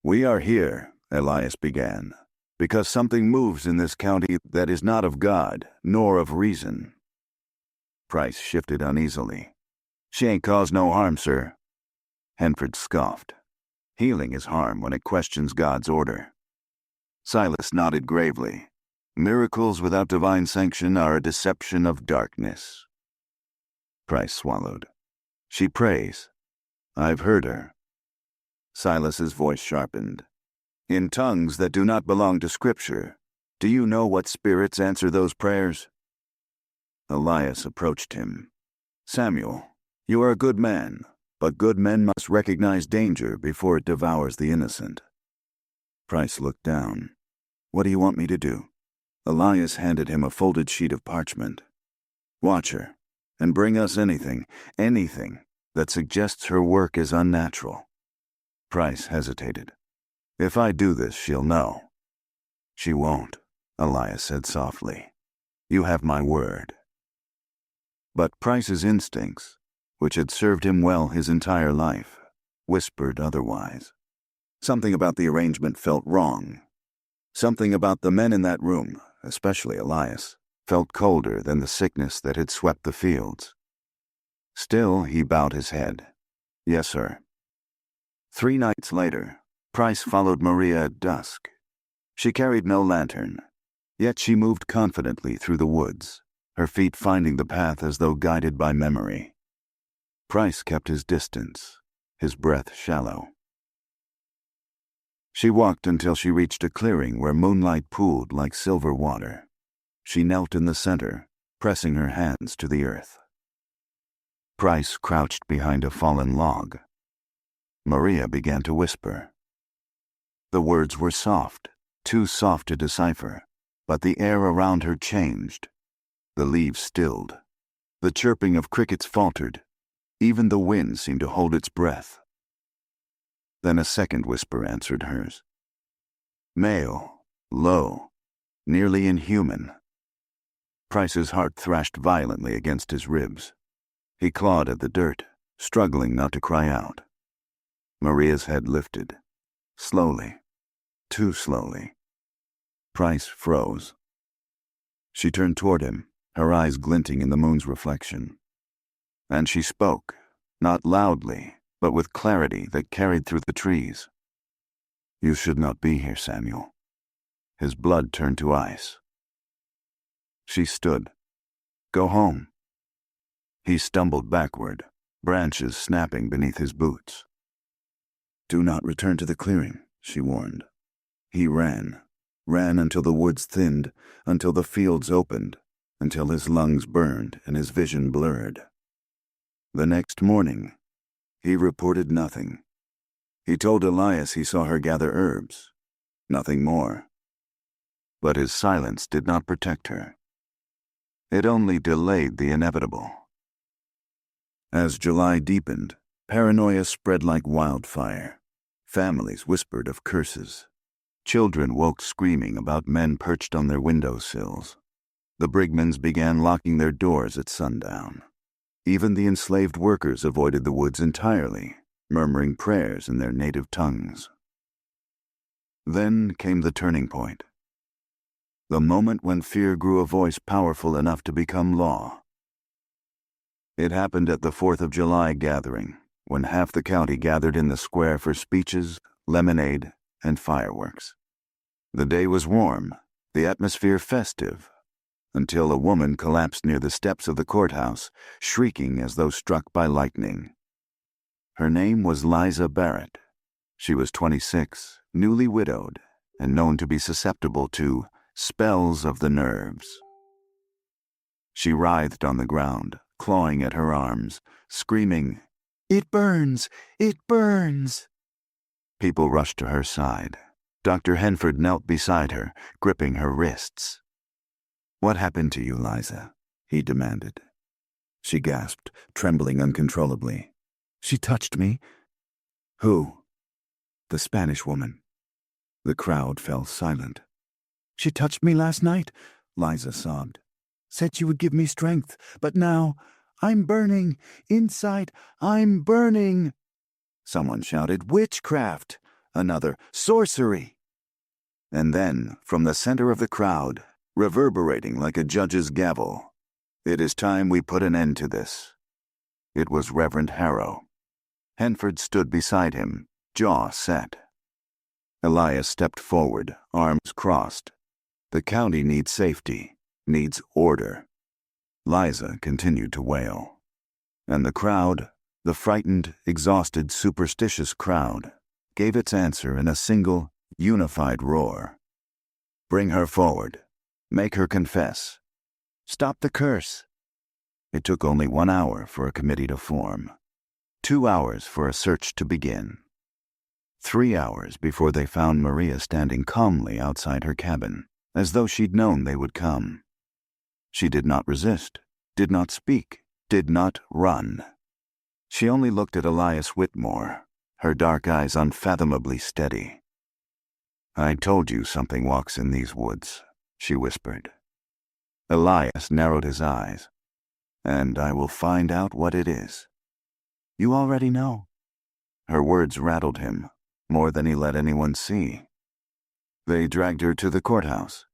Speaker 1: We are here, Elias began, because something moves in this county that is not of God, nor of reason. Price shifted uneasily. She ain't caused no harm, sir. Henford scoffed. Healing is harm when it questions God's order. Silas nodded gravely. Miracles without divine sanction are a deception of darkness. Price swallowed. She prays. I've heard her. Silas's voice sharpened. In tongues that do not belong to Scripture, do you know what spirits answer those prayers? Elias approached him. Samuel, you are a good man, but good men must recognize danger before it devours the innocent. Price looked down. What do you want me to do? Elias handed him a folded sheet of parchment. Watch her, and bring us anything that suggests her work is unnatural. Price hesitated. If I do this, she'll know. She won't, Elias said softly. You have my word. But Price's instincts, which had served him well his entire life, whispered otherwise. Something about the arrangement felt wrong. Something about the men in that room, especially Elias, felt colder than the sickness that had swept the fields. Still, he bowed his head. "Yes, sir." 3 nights later, Price followed Maria at dusk. She carried no lantern, yet she moved confidently through the woods, her feet finding the path as though guided by memory. Price kept his distance, his breath shallow. She walked until she reached a clearing where moonlight pooled like silver water. She knelt in the center, pressing her hands to the earth. Price crouched behind a fallen log. Maria began to whisper. The words were soft, too soft to decipher, but the air around her changed. The leaves stilled. The chirping of crickets faltered. Even the wind seemed to hold its breath. Then a second whisper answered hers. Male, low, nearly inhuman. Price's heart thrashed violently against his ribs. He clawed at the dirt, struggling not to cry out. Maria's head lifted. Slowly. Too slowly. Price froze. She turned toward him, her eyes glinting in the moon's reflection. And she spoke, not loudly, but with clarity that carried through the trees. You should not be here, Samuel. His blood turned to ice. She stood. Go home. He stumbled backward, branches snapping beneath his boots. Do not return to the clearing, she warned. He ran until the woods thinned, until the fields opened, until his lungs burned and his vision blurred. The next morning, he reported nothing. He told Elias he saw her gather herbs. Nothing more. But his silence did not protect her. It only delayed the inevitable. As July deepened, paranoia spread like wildfire. Families whispered of curses. Children woke screaming about men perched on their windowsills. The Brigmans began locking their doors at sundown. Even the enslaved workers avoided the woods entirely, murmuring prayers in their native tongues. Then came the turning point. The moment when fear grew a voice powerful enough to become law. It happened at the 4th of July gathering, when half the county gathered in the square for speeches, lemonade, and fireworks. The day was warm, the atmosphere festive, until a woman collapsed near the steps of the courthouse, shrieking as though struck by lightning. Her name was Liza Barrett. She was 26, newly widowed, and known to be susceptible to spells of the nerves. She writhed on the ground, clawing at her arms, screaming, "It burns! It burns!" People rushed to her side. Dr. Henford knelt beside her, gripping her wrists. What happened to you, Liza? He demanded. She gasped, trembling uncontrollably. She touched me. Who? The Spanish woman. The crowd fell silent. She touched me last night, Liza sobbed. Said she would give me strength, but now I'm burning. Inside, I'm burning. Someone shouted, witchcraft. Another, sorcery. And then, from the center of the crowd, reverberating like a judge's gavel, it is time we put an end to this. It was Reverend Harrow. Henford stood beside him, jaw set. Elias stepped forward, arms crossed. The county needs safety, needs order. Liza continued to wail. And the crowd, the frightened, exhausted, superstitious crowd, gave its answer in a single, unified roar. Bring her forward. Make her confess. Stop the curse. It took only 1 hour for a committee to form. 2 hours for a search to begin. 3 hours before they found Maria standing calmly outside her cabin, as though she'd known they would come. She did not resist, did not speak, did not run. She only looked at Elias Whitmore, her dark eyes unfathomably steady. I told you something walks in these woods, she whispered. Elias narrowed his eyes. And I will find out what it is. You already know. Her words rattled him, more than he let anyone see. They dragged her to the courthouse.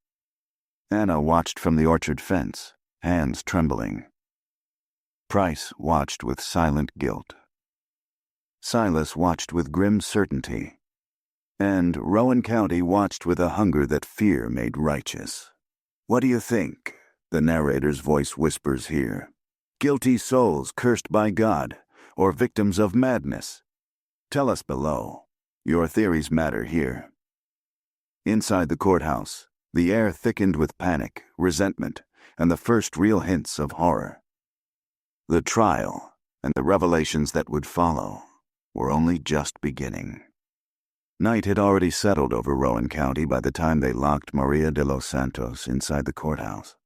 Speaker 1: Anna watched from the orchard fence, hands trembling. Price watched with silent guilt. Silas watched with grim certainty. And Rowan County watched with a hunger that fear made righteous. "What do you think?" the narrator's voice whispers here. "Guilty souls cursed by God, or victims of madness? Tell us below. Your theories matter here." Inside the courthouse, the air thickened with panic, resentment, and the first real hints of horror. The trial, and the revelations that would follow, were only just beginning. Night had already settled over Rowan County by the time they locked María de los Santos inside the courthouse.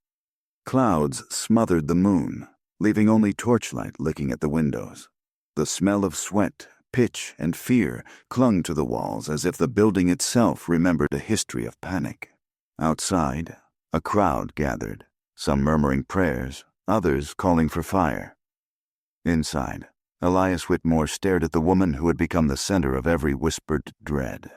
Speaker 1: Clouds smothered the moon, leaving only torchlight licking at the windows. The smell of sweat, pitch, and fear clung to the walls as if the building itself remembered a history of panic. Outside, a crowd gathered, some murmuring prayers, others calling for fire. Inside, Elias Whitmore stared at the woman who had become the center of every whispered dread.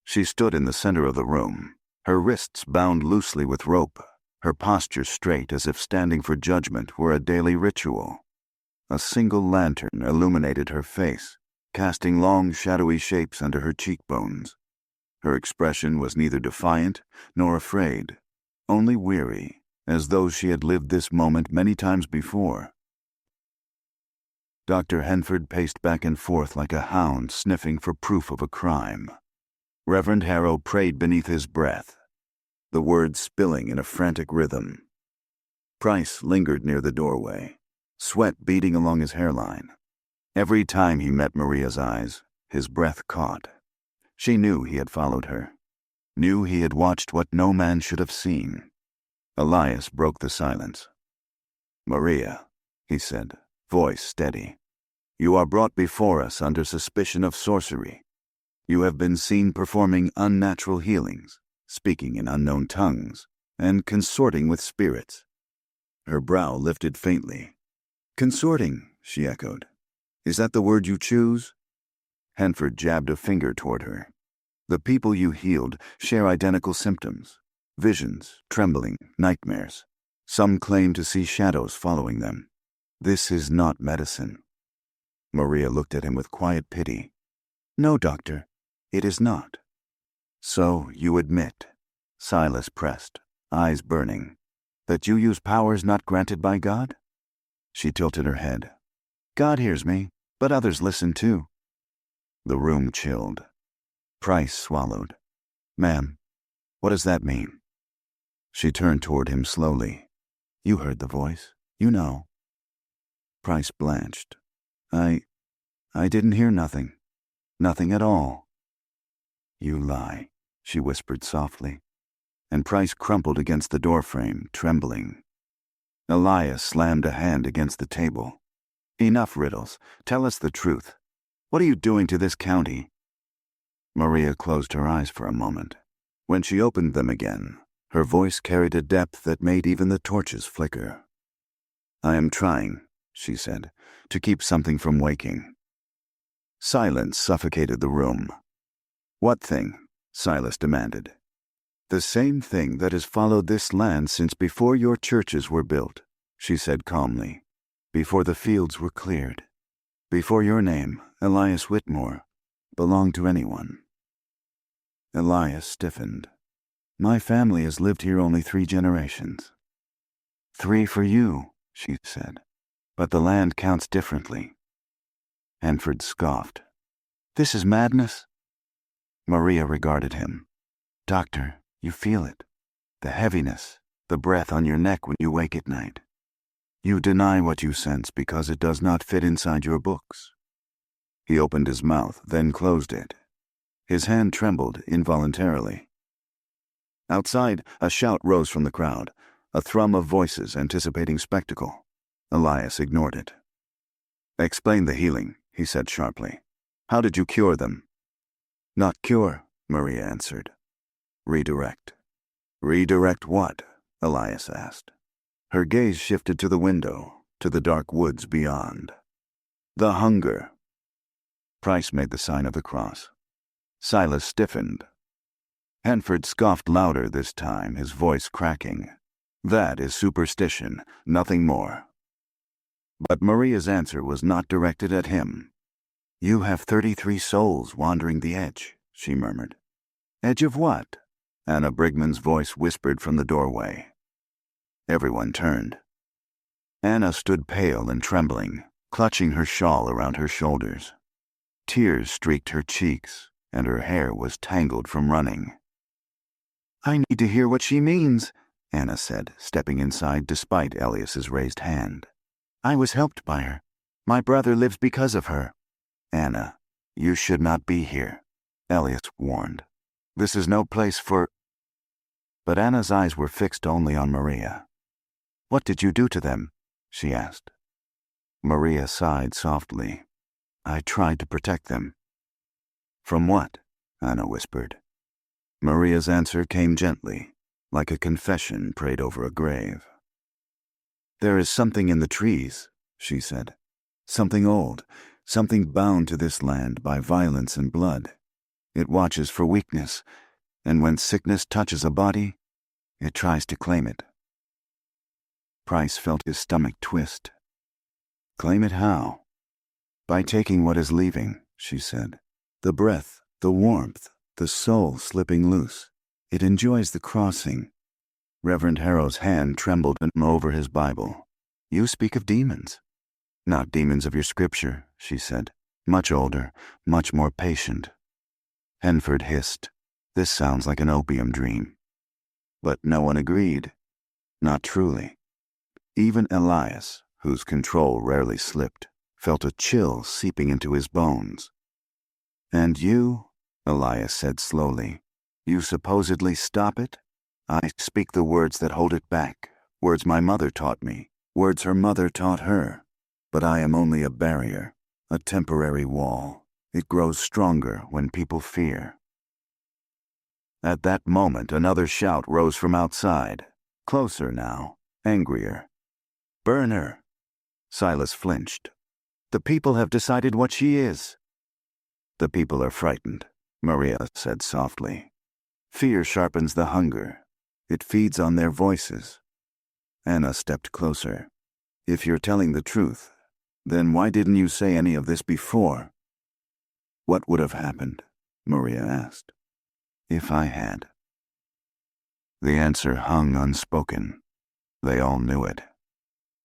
Speaker 1: She stood in the center of the room, her wrists bound loosely with rope, her posture straight as if standing for judgment were a daily ritual. A single lantern illuminated her face, casting long shadowy shapes under her cheekbones. Her expression was neither defiant nor afraid, only weary, as though she had lived this moment many times before. Dr. Henford paced back and forth like a hound sniffing for proof of a crime. Reverend Harrow prayed beneath his breath, the words spilling in a frantic rhythm. Price lingered near the doorway, sweat beading along his hairline. Every time he met Maria's eyes, his breath caught. She knew he had followed her, knew he had watched what no man should have seen. Elias broke the silence. "Maria," he said, voice steady, "you are brought before us under suspicion of sorcery. You have been seen performing unnatural healings, speaking in unknown tongues, and consorting with spirits." Her brow lifted faintly. "Consorting," she echoed. "Is that the word you choose?" Henford jabbed a finger toward her. "The people you healed share identical symptoms: visions, trembling, nightmares. Some claim to see shadows following them. This is not medicine." Maria looked at him with quiet pity. "No, doctor, it is not." "So you admit," Silas pressed, eyes burning, "that you use powers not granted by God?" She tilted her head. "God hears me, but others listen too." The room chilled. Price swallowed. "Ma'am, what does that mean?" She turned toward him slowly. "You heard the voice. You know." Price blanched. I didn't hear nothing. Nothing at all." "You lie," she whispered softly, and Price crumpled against the doorframe, trembling. Elias slammed a hand against the table. "Enough riddles. Tell us the truth. What are you doing to this county?" Maria closed her eyes for a moment. When she opened them again, her voice carried a depth that made even the torches flicker. "I am trying," she said, "to keep something from waking." Silence suffocated the room. "What thing?" Silas demanded. "The same thing that has followed this land since before your churches were built," she said calmly, "before the fields were cleared, before your name, Elias Whitmore, belonged to anyone." Elias stiffened. "My family has lived here only 3 generations. 3 for you," she said, "but the land counts differently." Hanford scoffed. "This is madness." Maria regarded him. "Doctor, you feel it. The heaviness, the breath on your neck when you wake at night. You deny what you sense because it does not fit inside your books." He opened his mouth, then closed it. His hand trembled involuntarily. Outside, a shout rose from the crowd, a thrum of voices anticipating spectacle. Elias ignored it. "Explain the healing," he said sharply. "How did you cure them?" "Not cure," Maria answered. "Redirect." "Redirect what?" Elias asked. Her gaze shifted to the window, to the dark woods beyond. "The hunger." Price made the sign of the cross. Silas stiffened. Hanford scoffed louder this time, his voice cracking. That is superstition, nothing more. But Maria's answer was not directed at him. You have 33 souls wandering the edge, she murmured. Edge of what? Anna Brigman's voice whispered from the doorway. Everyone turned. Anna stood pale and trembling, clutching her shawl around her shoulders. Tears streaked her cheeks, and her hair was tangled from running. I need to hear what she means, Anna said, stepping inside despite Elias's raised hand. I was helped by her. My brother lives because of her. Anna, you should not be here, Elias warned. This is no place for... But Anna's eyes were fixed only on Maria. What did you do to them? She asked. Maria sighed softly. I tried to protect them. From what? Anna whispered. Maria's answer came gently, like a confession prayed over a grave. There is something in the trees, she said. Something old, something bound to this land by violence and blood. It watches for weakness, and when sickness touches a body, it tries to claim it. Price felt his stomach twist. Claim it how? By taking what is leaving, she said. The breath, the warmth, the soul slipping loose. It enjoys the crossing. Reverend Harrow's hand trembled over his Bible. You speak of demons. Not demons of your scripture, she said. Much older, much more patient. Hanford hissed. This sounds like an opium dream. But no one agreed. Not truly. Even Elias, whose control rarely slipped, felt a chill seeping into his bones. And you, Elias said slowly, you supposedly stop it? I speak the words that hold it back, words my mother taught me, words her mother taught her. But I am only a barrier, a temporary wall. It grows stronger when people fear. At that moment, another shout rose from outside, closer now, angrier. Burn her! Silas flinched. The people have decided what she is. The people are frightened, Maria said softly. Fear sharpens the hunger. It feeds on their voices. Anna stepped closer. If you're telling the truth, then why didn't you say any of this before? What would have happened? Maria asked. If I had. The answer hung unspoken. They all knew it.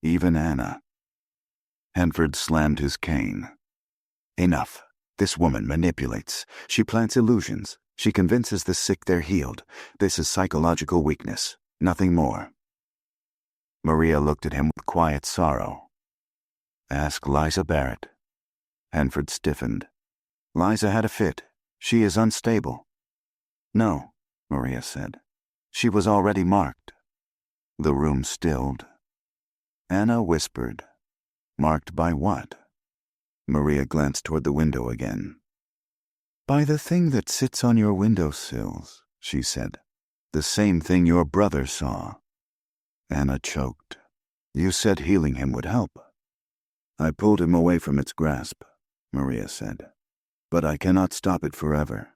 Speaker 1: Even Anna. Hanford slammed his cane. Enough. This woman manipulates. She plants illusions. She convinces the sick they're healed. This is psychological weakness. Nothing more. Maria looked at him with quiet sorrow. Ask Liza Barrett. Hanford stiffened. Liza had a fit. She is unstable. No, Maria said. She was already marked. The room stilled. Anna whispered. Marked by what? Maria glanced toward the window again. By the thing that sits on your windowsills, she said. The same thing your brother saw. Anna choked. You said healing him would help. I pulled him away from its grasp, Maria said. But I cannot stop it forever.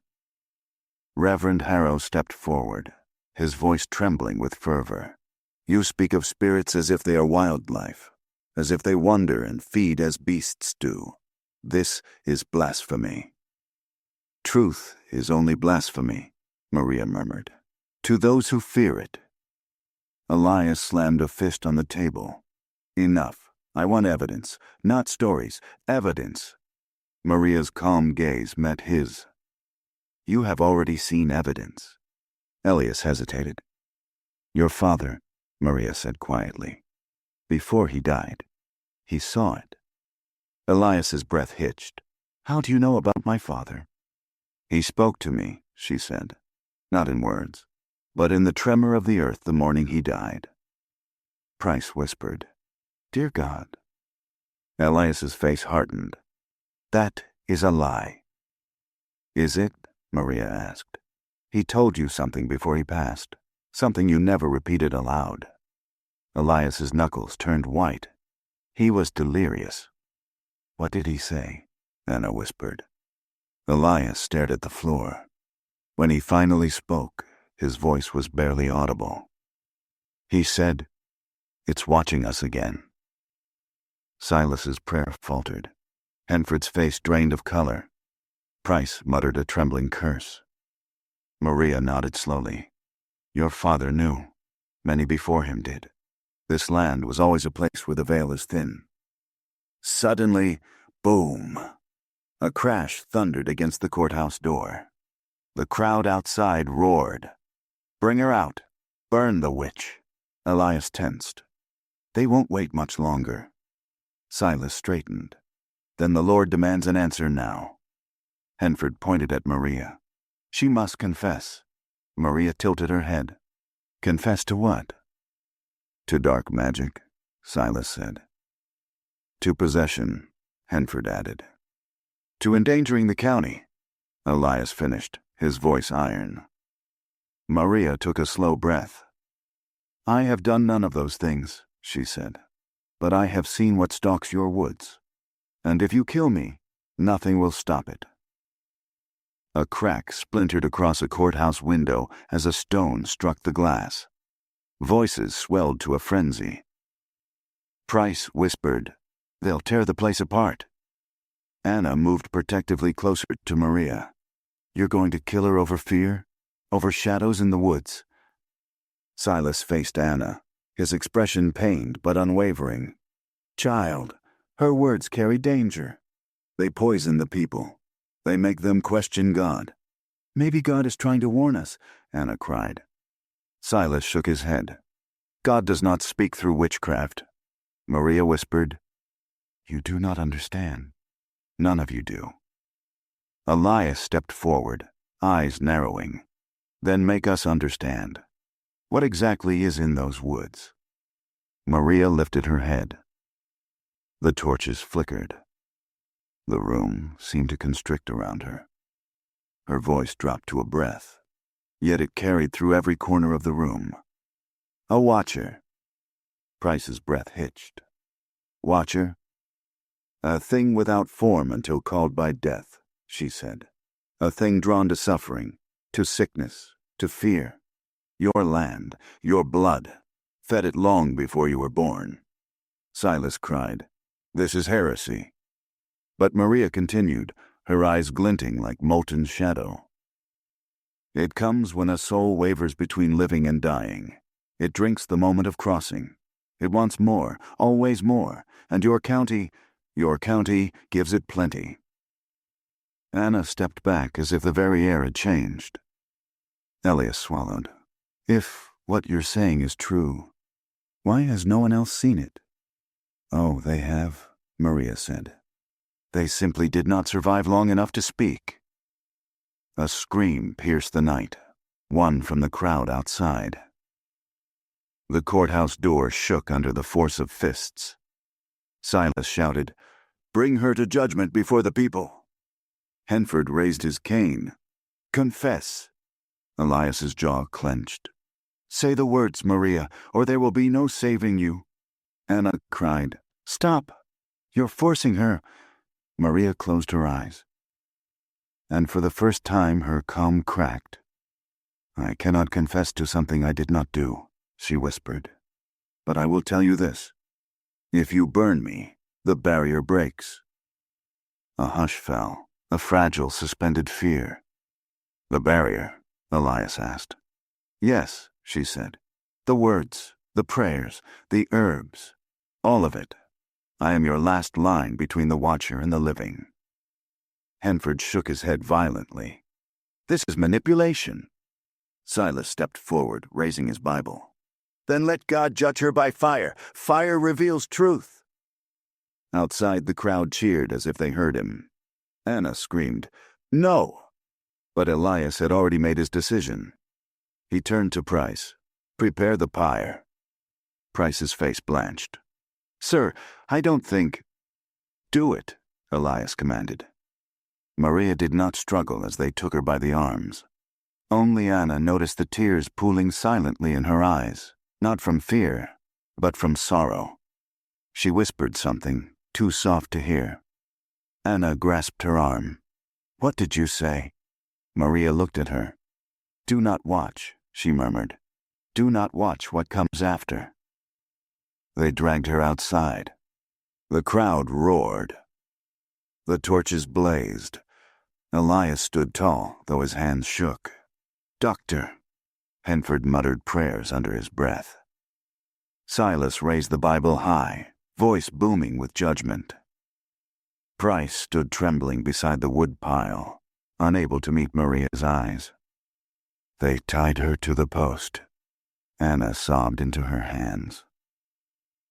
Speaker 1: Reverend Harrow stepped forward, his voice trembling with fervor. You speak of spirits as if they are wildlife, as if they wander and feed as beasts do. This is blasphemy. Truth is only blasphemy, Maria murmured, to those who fear it. Elias slammed a fist on the table. Enough. I want evidence, not stories, evidence. Maria's calm gaze met his. You have already seen evidence. Elias hesitated. Your father, Maria said quietly. Before he died, he saw it. Elias's breath hitched. How do you know about my father? He spoke to me, she said, not in words, but in the tremor of the earth the morning he died. Price whispered, Dear God. Elias's face hardened. That is a lie. Is it? Maria asked. He told you something before he passed, something you never repeated aloud. Elias's knuckles turned white. He was delirious. What did he say? Anna whispered. Elias stared at the floor. When he finally spoke, his voice was barely audible. He said, "It's watching us again." Silas's prayer faltered. Henford's face drained of color. Price muttered a trembling curse. Maria nodded slowly. "Your father knew. Many before him did. This land was always a place where the veil is thin." Suddenly, boom! A crash thundered against the courthouse door. The crowd outside roared. "Bring her out! Burn the witch!" Elias tensed. "They won't wait much longer." Silas straightened. "Then the Lord demands an answer now." Henford pointed at Maria. "She must confess." Maria tilted her head. "Confess to what?" "To dark magic," Silas said. "To possession," Henford added. "To endangering the county," Elias finished, his voice iron. Maria took a slow breath. "I have done none of those things," she said, "but I have seen what stalks your woods. And if you kill me, nothing will stop it." A crack splintered across a courthouse window as a stone struck the glass. Voices swelled to a frenzy. Price whispered, "They'll tear the place apart." Anna moved protectively closer to Maria. "You're going to kill her over fear? Over shadows in the woods?" Silas faced Anna, his expression pained but unwavering. "Child, her words carry danger. They poison the people. They make them question God." "Maybe God is trying to warn us," Anna cried. Silas shook his head. "God does not speak through witchcraft." Maria whispered, "You do not understand. None of you do." Elias stepped forward, eyes narrowing. "Then make us understand. What exactly is in those woods?" Maria lifted her head. The torches flickered. The room seemed to constrict around her. Her voice dropped to a breath, yet it carried through every corner of the room. "A watcher." Price's breath hitched. "Watcher?" "A thing without form until called by death," she said. "A thing drawn to suffering, to sickness, to fear. Your land, your blood, fed it long before you were born." Silas cried, "This is heresy." But Maria continued, her eyes glinting like molten shadow. "It comes when a soul wavers between living and dying. It drinks the moment of crossing. It wants more, always more, and your county gives it plenty." Anna stepped back as if the very air had changed. Elias swallowed. "If what you're saying is true, why has no one else seen it?" "Oh, they have," Maria said. "They simply did not survive long enough to speak." A scream pierced the night, one from the crowd outside. The courthouse door shook under the force of fists. Silas shouted, "Bring her to judgment before the people." Henford raised his cane. "Confess." Elias's jaw clenched. "Say the words, Maria, or there will be no saving you." Anna cried, "Stop! You're forcing her." Maria closed her eyes. And for the first time her calm cracked. "I cannot confess to something I did not do," she whispered. "But I will tell you this. If you burn me, the barrier breaks." A hush fell, a fragile, suspended fear. "The barrier?" Elias asked. "Yes," she said. "The words, the prayers, the herbs, all of it. I am your last line between the watcher and the living." Henford shook his head violently. "This is manipulation." Silas stepped forward, raising his Bible. "Then let God judge her by fire. Fire reveals truth." Outside, the crowd cheered as if they heard him. Anna screamed, "No!" But Elias had already made his decision. He turned to Price. "Prepare the pyre." Price's face blanched. "Sir, I don't think—" "Do it," Elias commanded. Maria did not struggle as they took her by the arms. Only Anna noticed the tears pooling silently in her eyes, not from fear, but from sorrow. She whispered something, too soft to hear. Anna grasped her arm. "What did you say?" Maria looked at her. "Do not watch," she murmured. "Do not watch what comes after." They dragged her outside. The crowd roared. The torches blazed. Elias stood tall, though his hands shook. "Doctor," Henford muttered prayers under his breath. Silas raised the Bible high, voice booming with judgment. Price stood trembling beside the wood pile, unable to meet Maria's eyes. "They tied her to the post." Anna sobbed into her hands.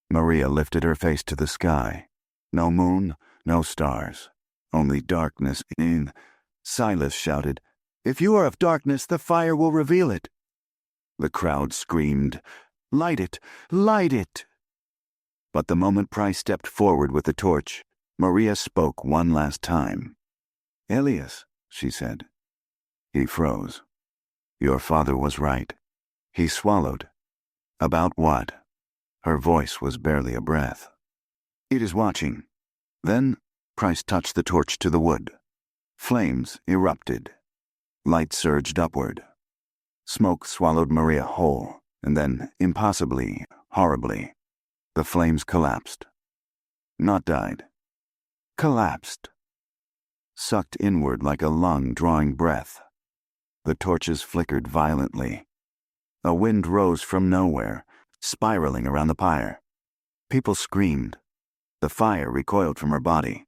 Speaker 1: Maria lifted her face to the sky. No moon, no stars, only darkness in. Silas shouted, "If you are of darkness, the fire will reveal it." The crowd screamed, "Light it! Light it!" But the moment Price stepped forward with the torch, Maria spoke one last time. "Elias," she said. He froze. "Your father was right." He swallowed. "About what?" Her voice was barely a breath. "It is watching." Then Price touched the torch to the wood. Flames erupted. Light surged upward. Smoke swallowed Maria whole, and then, impossibly, horribly, the flames collapsed. Not died. Collapsed. Sucked inward like a lung drawing breath. The torches flickered violently. A wind rose from nowhere, spiraling around the pyre. People screamed. The fire recoiled from her body.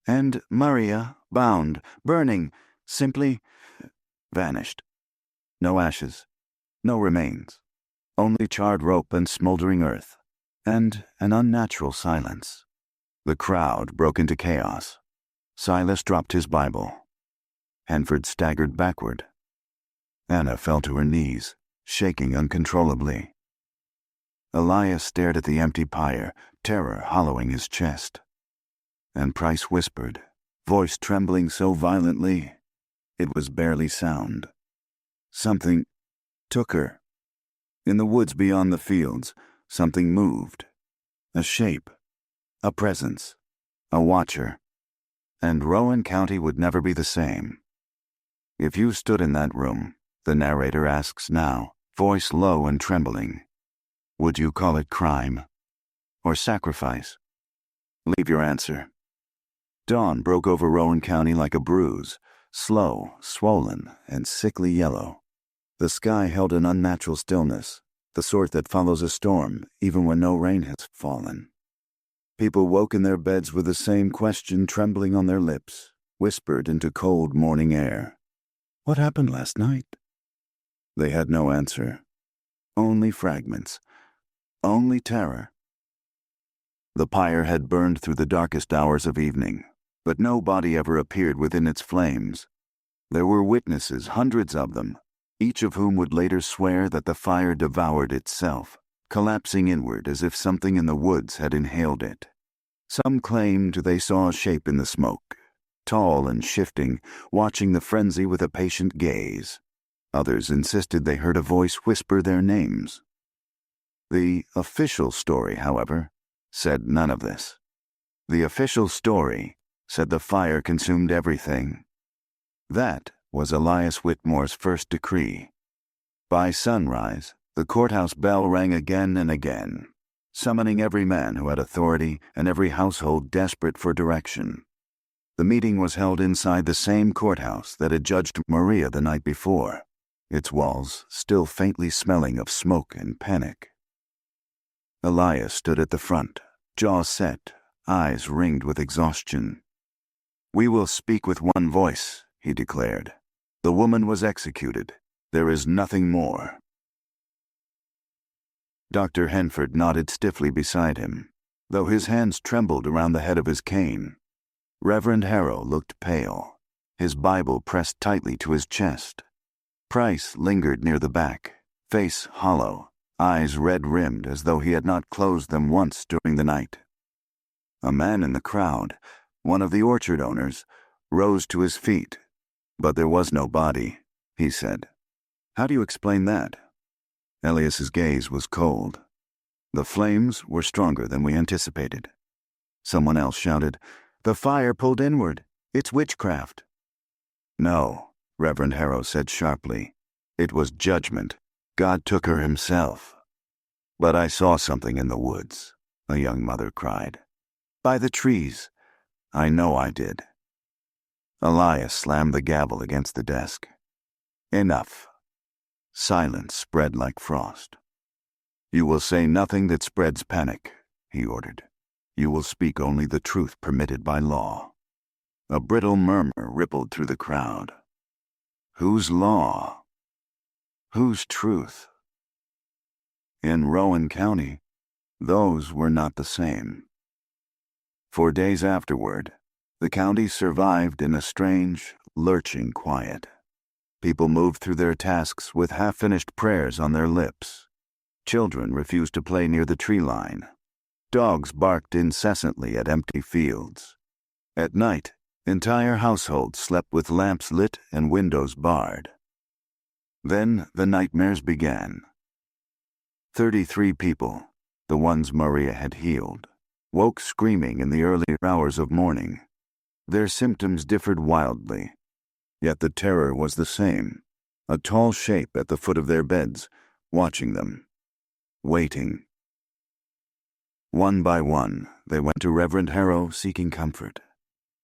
Speaker 1: And Maria, bound, burning, simply vanished. No ashes, no remains, only charred rope and smoldering earth, and an unnatural silence. The crowd broke into chaos. Silas dropped his Bible. Henford staggered backward. Anna fell to her knees, shaking uncontrollably. Elias stared at the empty pyre, terror hollowing his chest. And Price whispered, voice trembling so violently it was barely sound. Something took her. In the woods beyond the fields, something moved. A shape, a presence, a watcher. And Rowan County would never be the same. If you stood in that room, the narrator asks now, voice low and trembling, would you call it crime or sacrifice? Leave your answer. Dawn broke over Rowan County like a bruise, slow, swollen, and sickly yellow. The sky held an unnatural stillness, the sort that follows a storm even when no rain has fallen. People woke in their beds with the same question trembling on their lips, whispered into cold morning air. What happened last night? They had no answer. Only fragments. Only terror. The pyre had burned through the darkest hours of evening, but no body ever appeared within its flames. There were witnesses, hundreds of them, each of whom would later swear that the fire devoured itself, collapsing inward as if something in the woods had inhaled it. Some claimed they saw a shape in the smoke, tall and shifting, watching the frenzy with a patient gaze. Others insisted they heard a voice whisper their names. The official story, however, said none of this. The official story said the fire consumed everything. That was Elias Whitmore's first decree. By sunrise, the courthouse bell rang again and again, summoning every man who had authority and every household desperate for direction. The meeting was held inside the same courthouse that had judged Maria the night before, its walls still faintly smelling of smoke and panic. Elias stood at the front, jaw set, eyes ringed with exhaustion. "We will speak with one voice," he declared. "The woman was executed. There is nothing more." Dr. Henford nodded stiffly beside him, though his hands trembled around the head of his cane. Reverend Harrow looked pale, his Bible pressed tightly to his chest. Price lingered near the back, face hollow, eyes red-rimmed as though he had not closed them once during the night. A man in the crowd, one of the orchard owners, rose to his feet. "But there was no body," he said. "How do you explain that?" Elias's gaze was cold. "The flames were stronger than we anticipated." Someone else shouted, "The fire pulled inward. It's witchcraft." "No," Reverend Harrow said sharply. It was judgment. God took her himself. But I saw something in the woods, a young mother cried. By the trees. I know I did. Elias slammed the gavel against the desk. Enough. Silence spread like frost. You will say nothing that spreads panic, he ordered. You will speak only the truth permitted by law. A brittle murmur rippled through the crowd. Whose law? Whose truth? In Rowan County, those were not the same. For days afterward, the county survived in a strange, lurching quiet. People moved through their tasks with half-finished prayers on their lips. Children refused to play near the tree line. Dogs barked incessantly at empty fields. At night, entire households slept with lamps lit and windows barred. Then the nightmares began. 33 people, the ones Maria had healed, woke screaming in the early hours of morning. Their symptoms differed wildly, yet the terror was the same, a tall shape at the foot of their beds, watching them, waiting. One by one, they went to Reverend Harrow seeking comfort.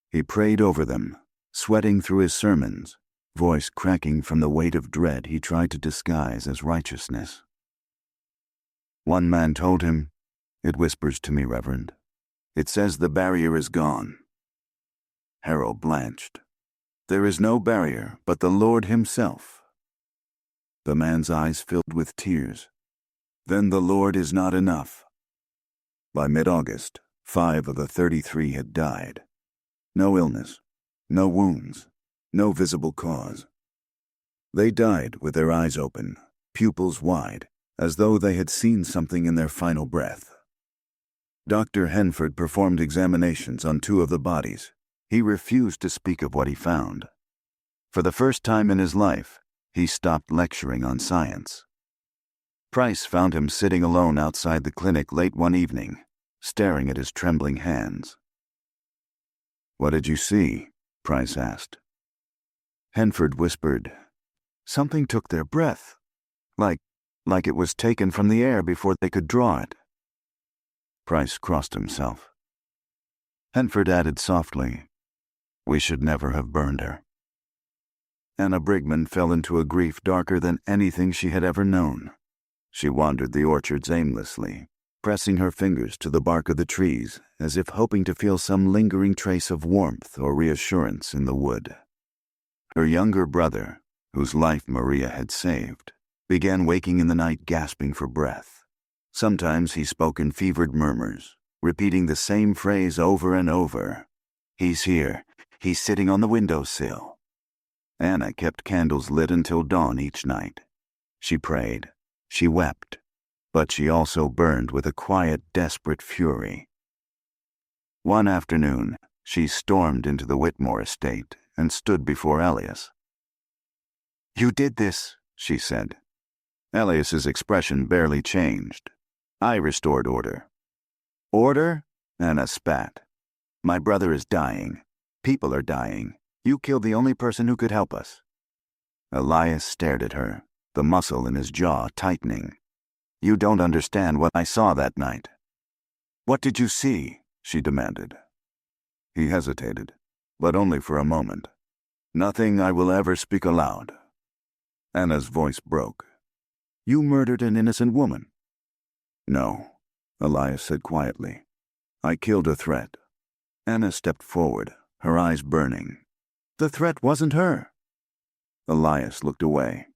Speaker 1: He prayed over them, sweating through his sermons, voice cracking from the weight of dread he tried to disguise as righteousness. One man told him, "It whispers to me, Reverend. It says the barrier is gone." Harrow blanched. "There is no barrier but the Lord himself." The man's eyes filled with tears. "Then the Lord is not enough." By mid-August, 5 of the 33 had died. No illness, no wounds, no visible cause. They died with their eyes open, pupils wide, as though they had seen something in their final breath. Dr. Henford performed examinations on 2 of the bodies. He refused to speak of what he found. For the first time in his life, he stopped lecturing on science. Price found him sitting alone outside the clinic late one evening, staring at his trembling hands. "What did you see?" Price asked. Henford whispered, "Something took their breath, like it was taken from the air before they could draw it." Price crossed himself. Henford added softly, "We should never have burned her." Anna Brigman fell into a grief darker than anything she had ever known. She wandered the orchards aimlessly, pressing her fingers to the bark of the trees as if hoping to feel some lingering trace of warmth or reassurance in the wood. Her younger brother, whose life Maria had saved, began waking in the night gasping for breath. Sometimes he spoke in fevered murmurs, repeating the same phrase over and over. "He's here. He's sitting on the windowsill." Anna kept candles lit until dawn each night. She prayed. She wept. But she also burned with a quiet, desperate fury. One afternoon, she stormed into the Whitmore estate and stood before Elias. "You did this," she said. Elias's expression barely changed. "I restored order." "Order?" Anna spat. "My brother is dying. People are dying. You killed the only person who could help us." Elias stared at her, the muscle in his jaw tightening. "You don't understand what I saw that night." "What did you see?" she demanded. He hesitated, but only for a moment. "Nothing I will ever speak aloud." Anna's voice broke. "You murdered an innocent woman." "No," Elias said quietly. "I killed a threat." Anna stepped forward, her eyes burning. "The threat wasn't her." Elias looked away.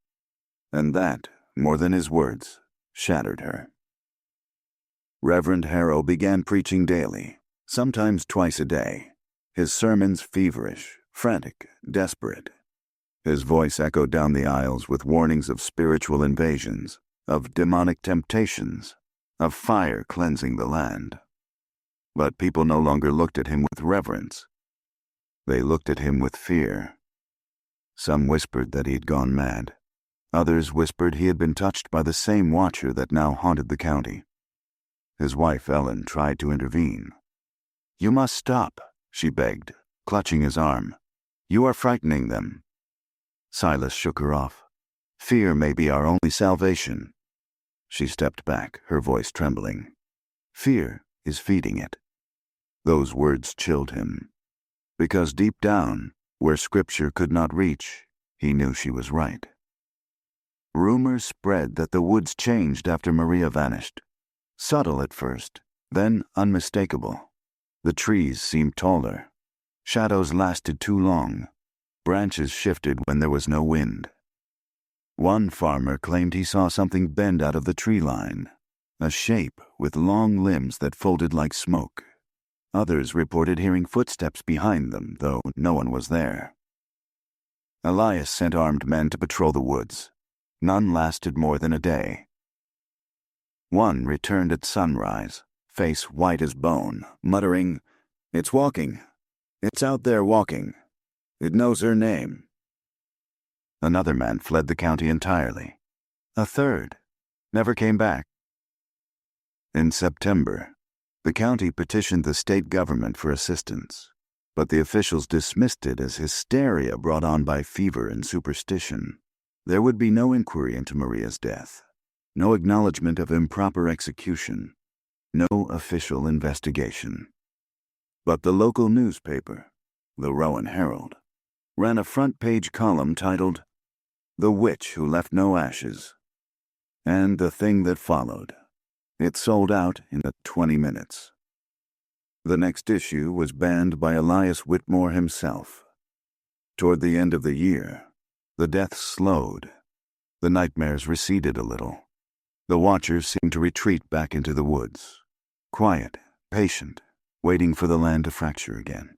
Speaker 1: And that, more than his words, shattered her. Reverend Harrow began preaching daily, sometimes twice a day, his sermons feverish, frantic, desperate. His voice echoed down the aisles with warnings of spiritual invasions, of demonic temptations, of fire cleansing the land. But people no longer looked at him with reverence. They looked at him with fear. Some whispered that he had gone mad. Others whispered he had been touched by the same watcher that now haunted the county. His wife Ellen tried to intervene. "You must stop," she begged, clutching his arm. "You are frightening them." Silas shook her off. Fear may be our only salvation. She stepped back, her voice trembling. Fear is feeding it. Those words chilled him. Because deep down, where Scripture could not reach, he knew she was right. Rumors spread that the woods changed after Maria vanished. Subtle at first, then unmistakable. The trees seemed taller. Shadows lasted too long. Branches shifted when there was no wind. One farmer claimed he saw something bend out of the tree line, a shape with long limbs that folded like smoke. Others reported hearing footsteps behind them, though no one was there. Elias sent armed men to patrol the woods. None lasted more than a day. One returned at sunrise, face white as bone, muttering, "It's walking. It's out there walking. It knows her name." Another man fled the county entirely. A third never came back. In September, the county petitioned the state government for assistance, but the officials dismissed it as hysteria brought on by fever and superstition. There would be no inquiry into Maria's death, no acknowledgement of improper execution, no official investigation. But the local newspaper, the Rowan Herald, ran a front-page column titled, "The Witch Who Left No Ashes." And the thing that followed. It sold out in 20 minutes. The next issue was banned by Elias Whitmore himself. Toward the end of the year, the deaths slowed. The nightmares receded a little. The watchers seemed to retreat back into the woods, quiet, patient, waiting for the land to fracture again.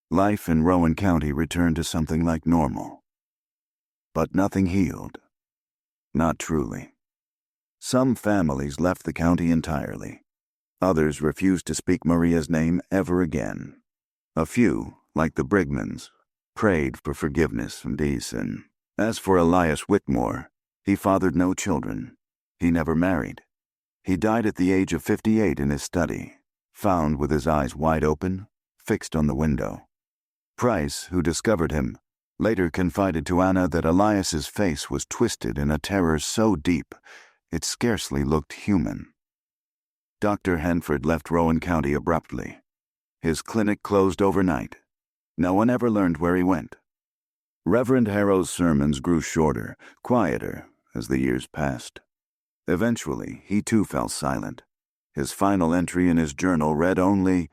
Speaker 1: Life in Rowan County returned to something like normal. But nothing healed. Not truly. Some families left the county entirely. Others refused to speak Maria's name ever again. A few, like the Brigmans, prayed for forgiveness from Deason. As for Elias Whitmore, he fathered no children. He never married. He died at the age of 58 in his study, found with his eyes wide open, fixed on the window. Price, who discovered him, later confided to Anna that Elias's face was twisted in a terror so deep it scarcely looked human. Dr. Henford left Rowan County abruptly. His clinic closed overnight. No one ever learned where he went. Reverend Harrow's sermons grew shorter, quieter, as the years passed. Eventually, he too fell silent. His final entry in his journal read only,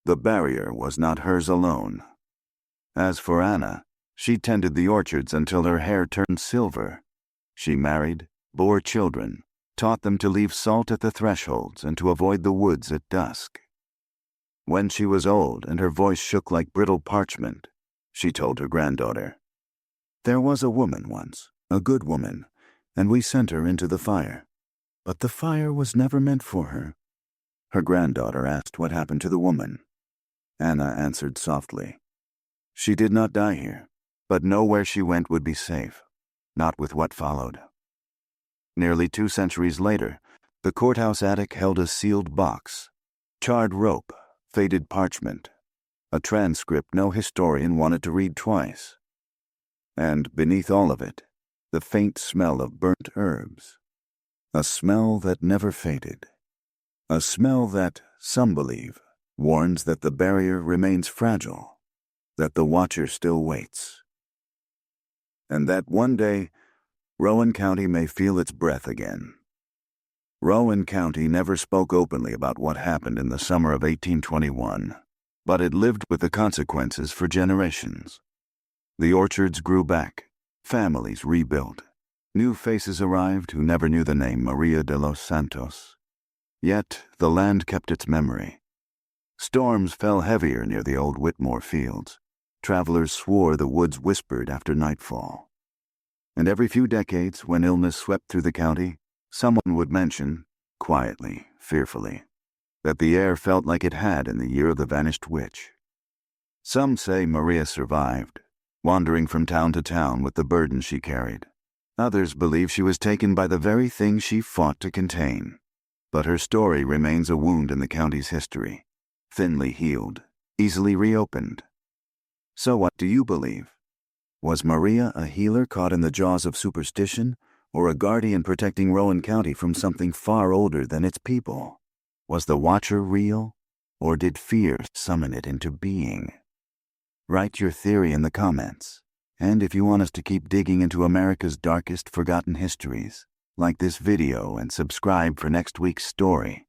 Speaker 1: "The barrier was not hers alone." As for Anna, she tended the orchards until her hair turned silver. She married, bore children, taught them to leave salt at the thresholds and to avoid the woods at dusk. When she was old and her voice shook like brittle parchment, she told her granddaughter, "There was a woman once, a good woman, and we sent her into the fire. But the fire was never meant for her." Her granddaughter asked what happened to the woman. Anna answered softly, "She did not die here, but know where she went would be safe, not with what followed." Nearly 2 centuries later, the courthouse attic held a sealed box, charred rope, faded parchment, a transcript no historian wanted to read twice. And beneath all of it, the faint smell of burnt herbs, a smell that never faded, a smell that, some believe, warns that the barrier remains fragile, that the watcher still waits, and that one day Rowan County may feel its breath again. Rowan County never spoke openly about what happened in the summer of 1821, but it lived with the consequences for generations. The orchards grew back, families rebuilt, new faces arrived who never knew the name María de los Santos. Yet the land kept its memory. Storms fell heavier near the old Whitmore fields. Travelers swore the woods whispered after nightfall. And every few decades, when illness swept through the county, someone would mention, quietly, fearfully, that the air felt like it had in the year of the vanished witch. Some say Maria survived, wandering from town to town with the burden she carried. Others believe she was taken by the very thing she fought to contain. But her story remains a wound in the county's history, thinly healed, easily reopened. So what do you believe? Was María a healer caught in the jaws of superstition, or a guardian protecting Rowan County from something far older than its people? Was the Watcher real, or did fear summon it into being? Write your theory in the comments. And if you want us to keep digging into America's darkest forgotten histories, like this video and subscribe for next week's story.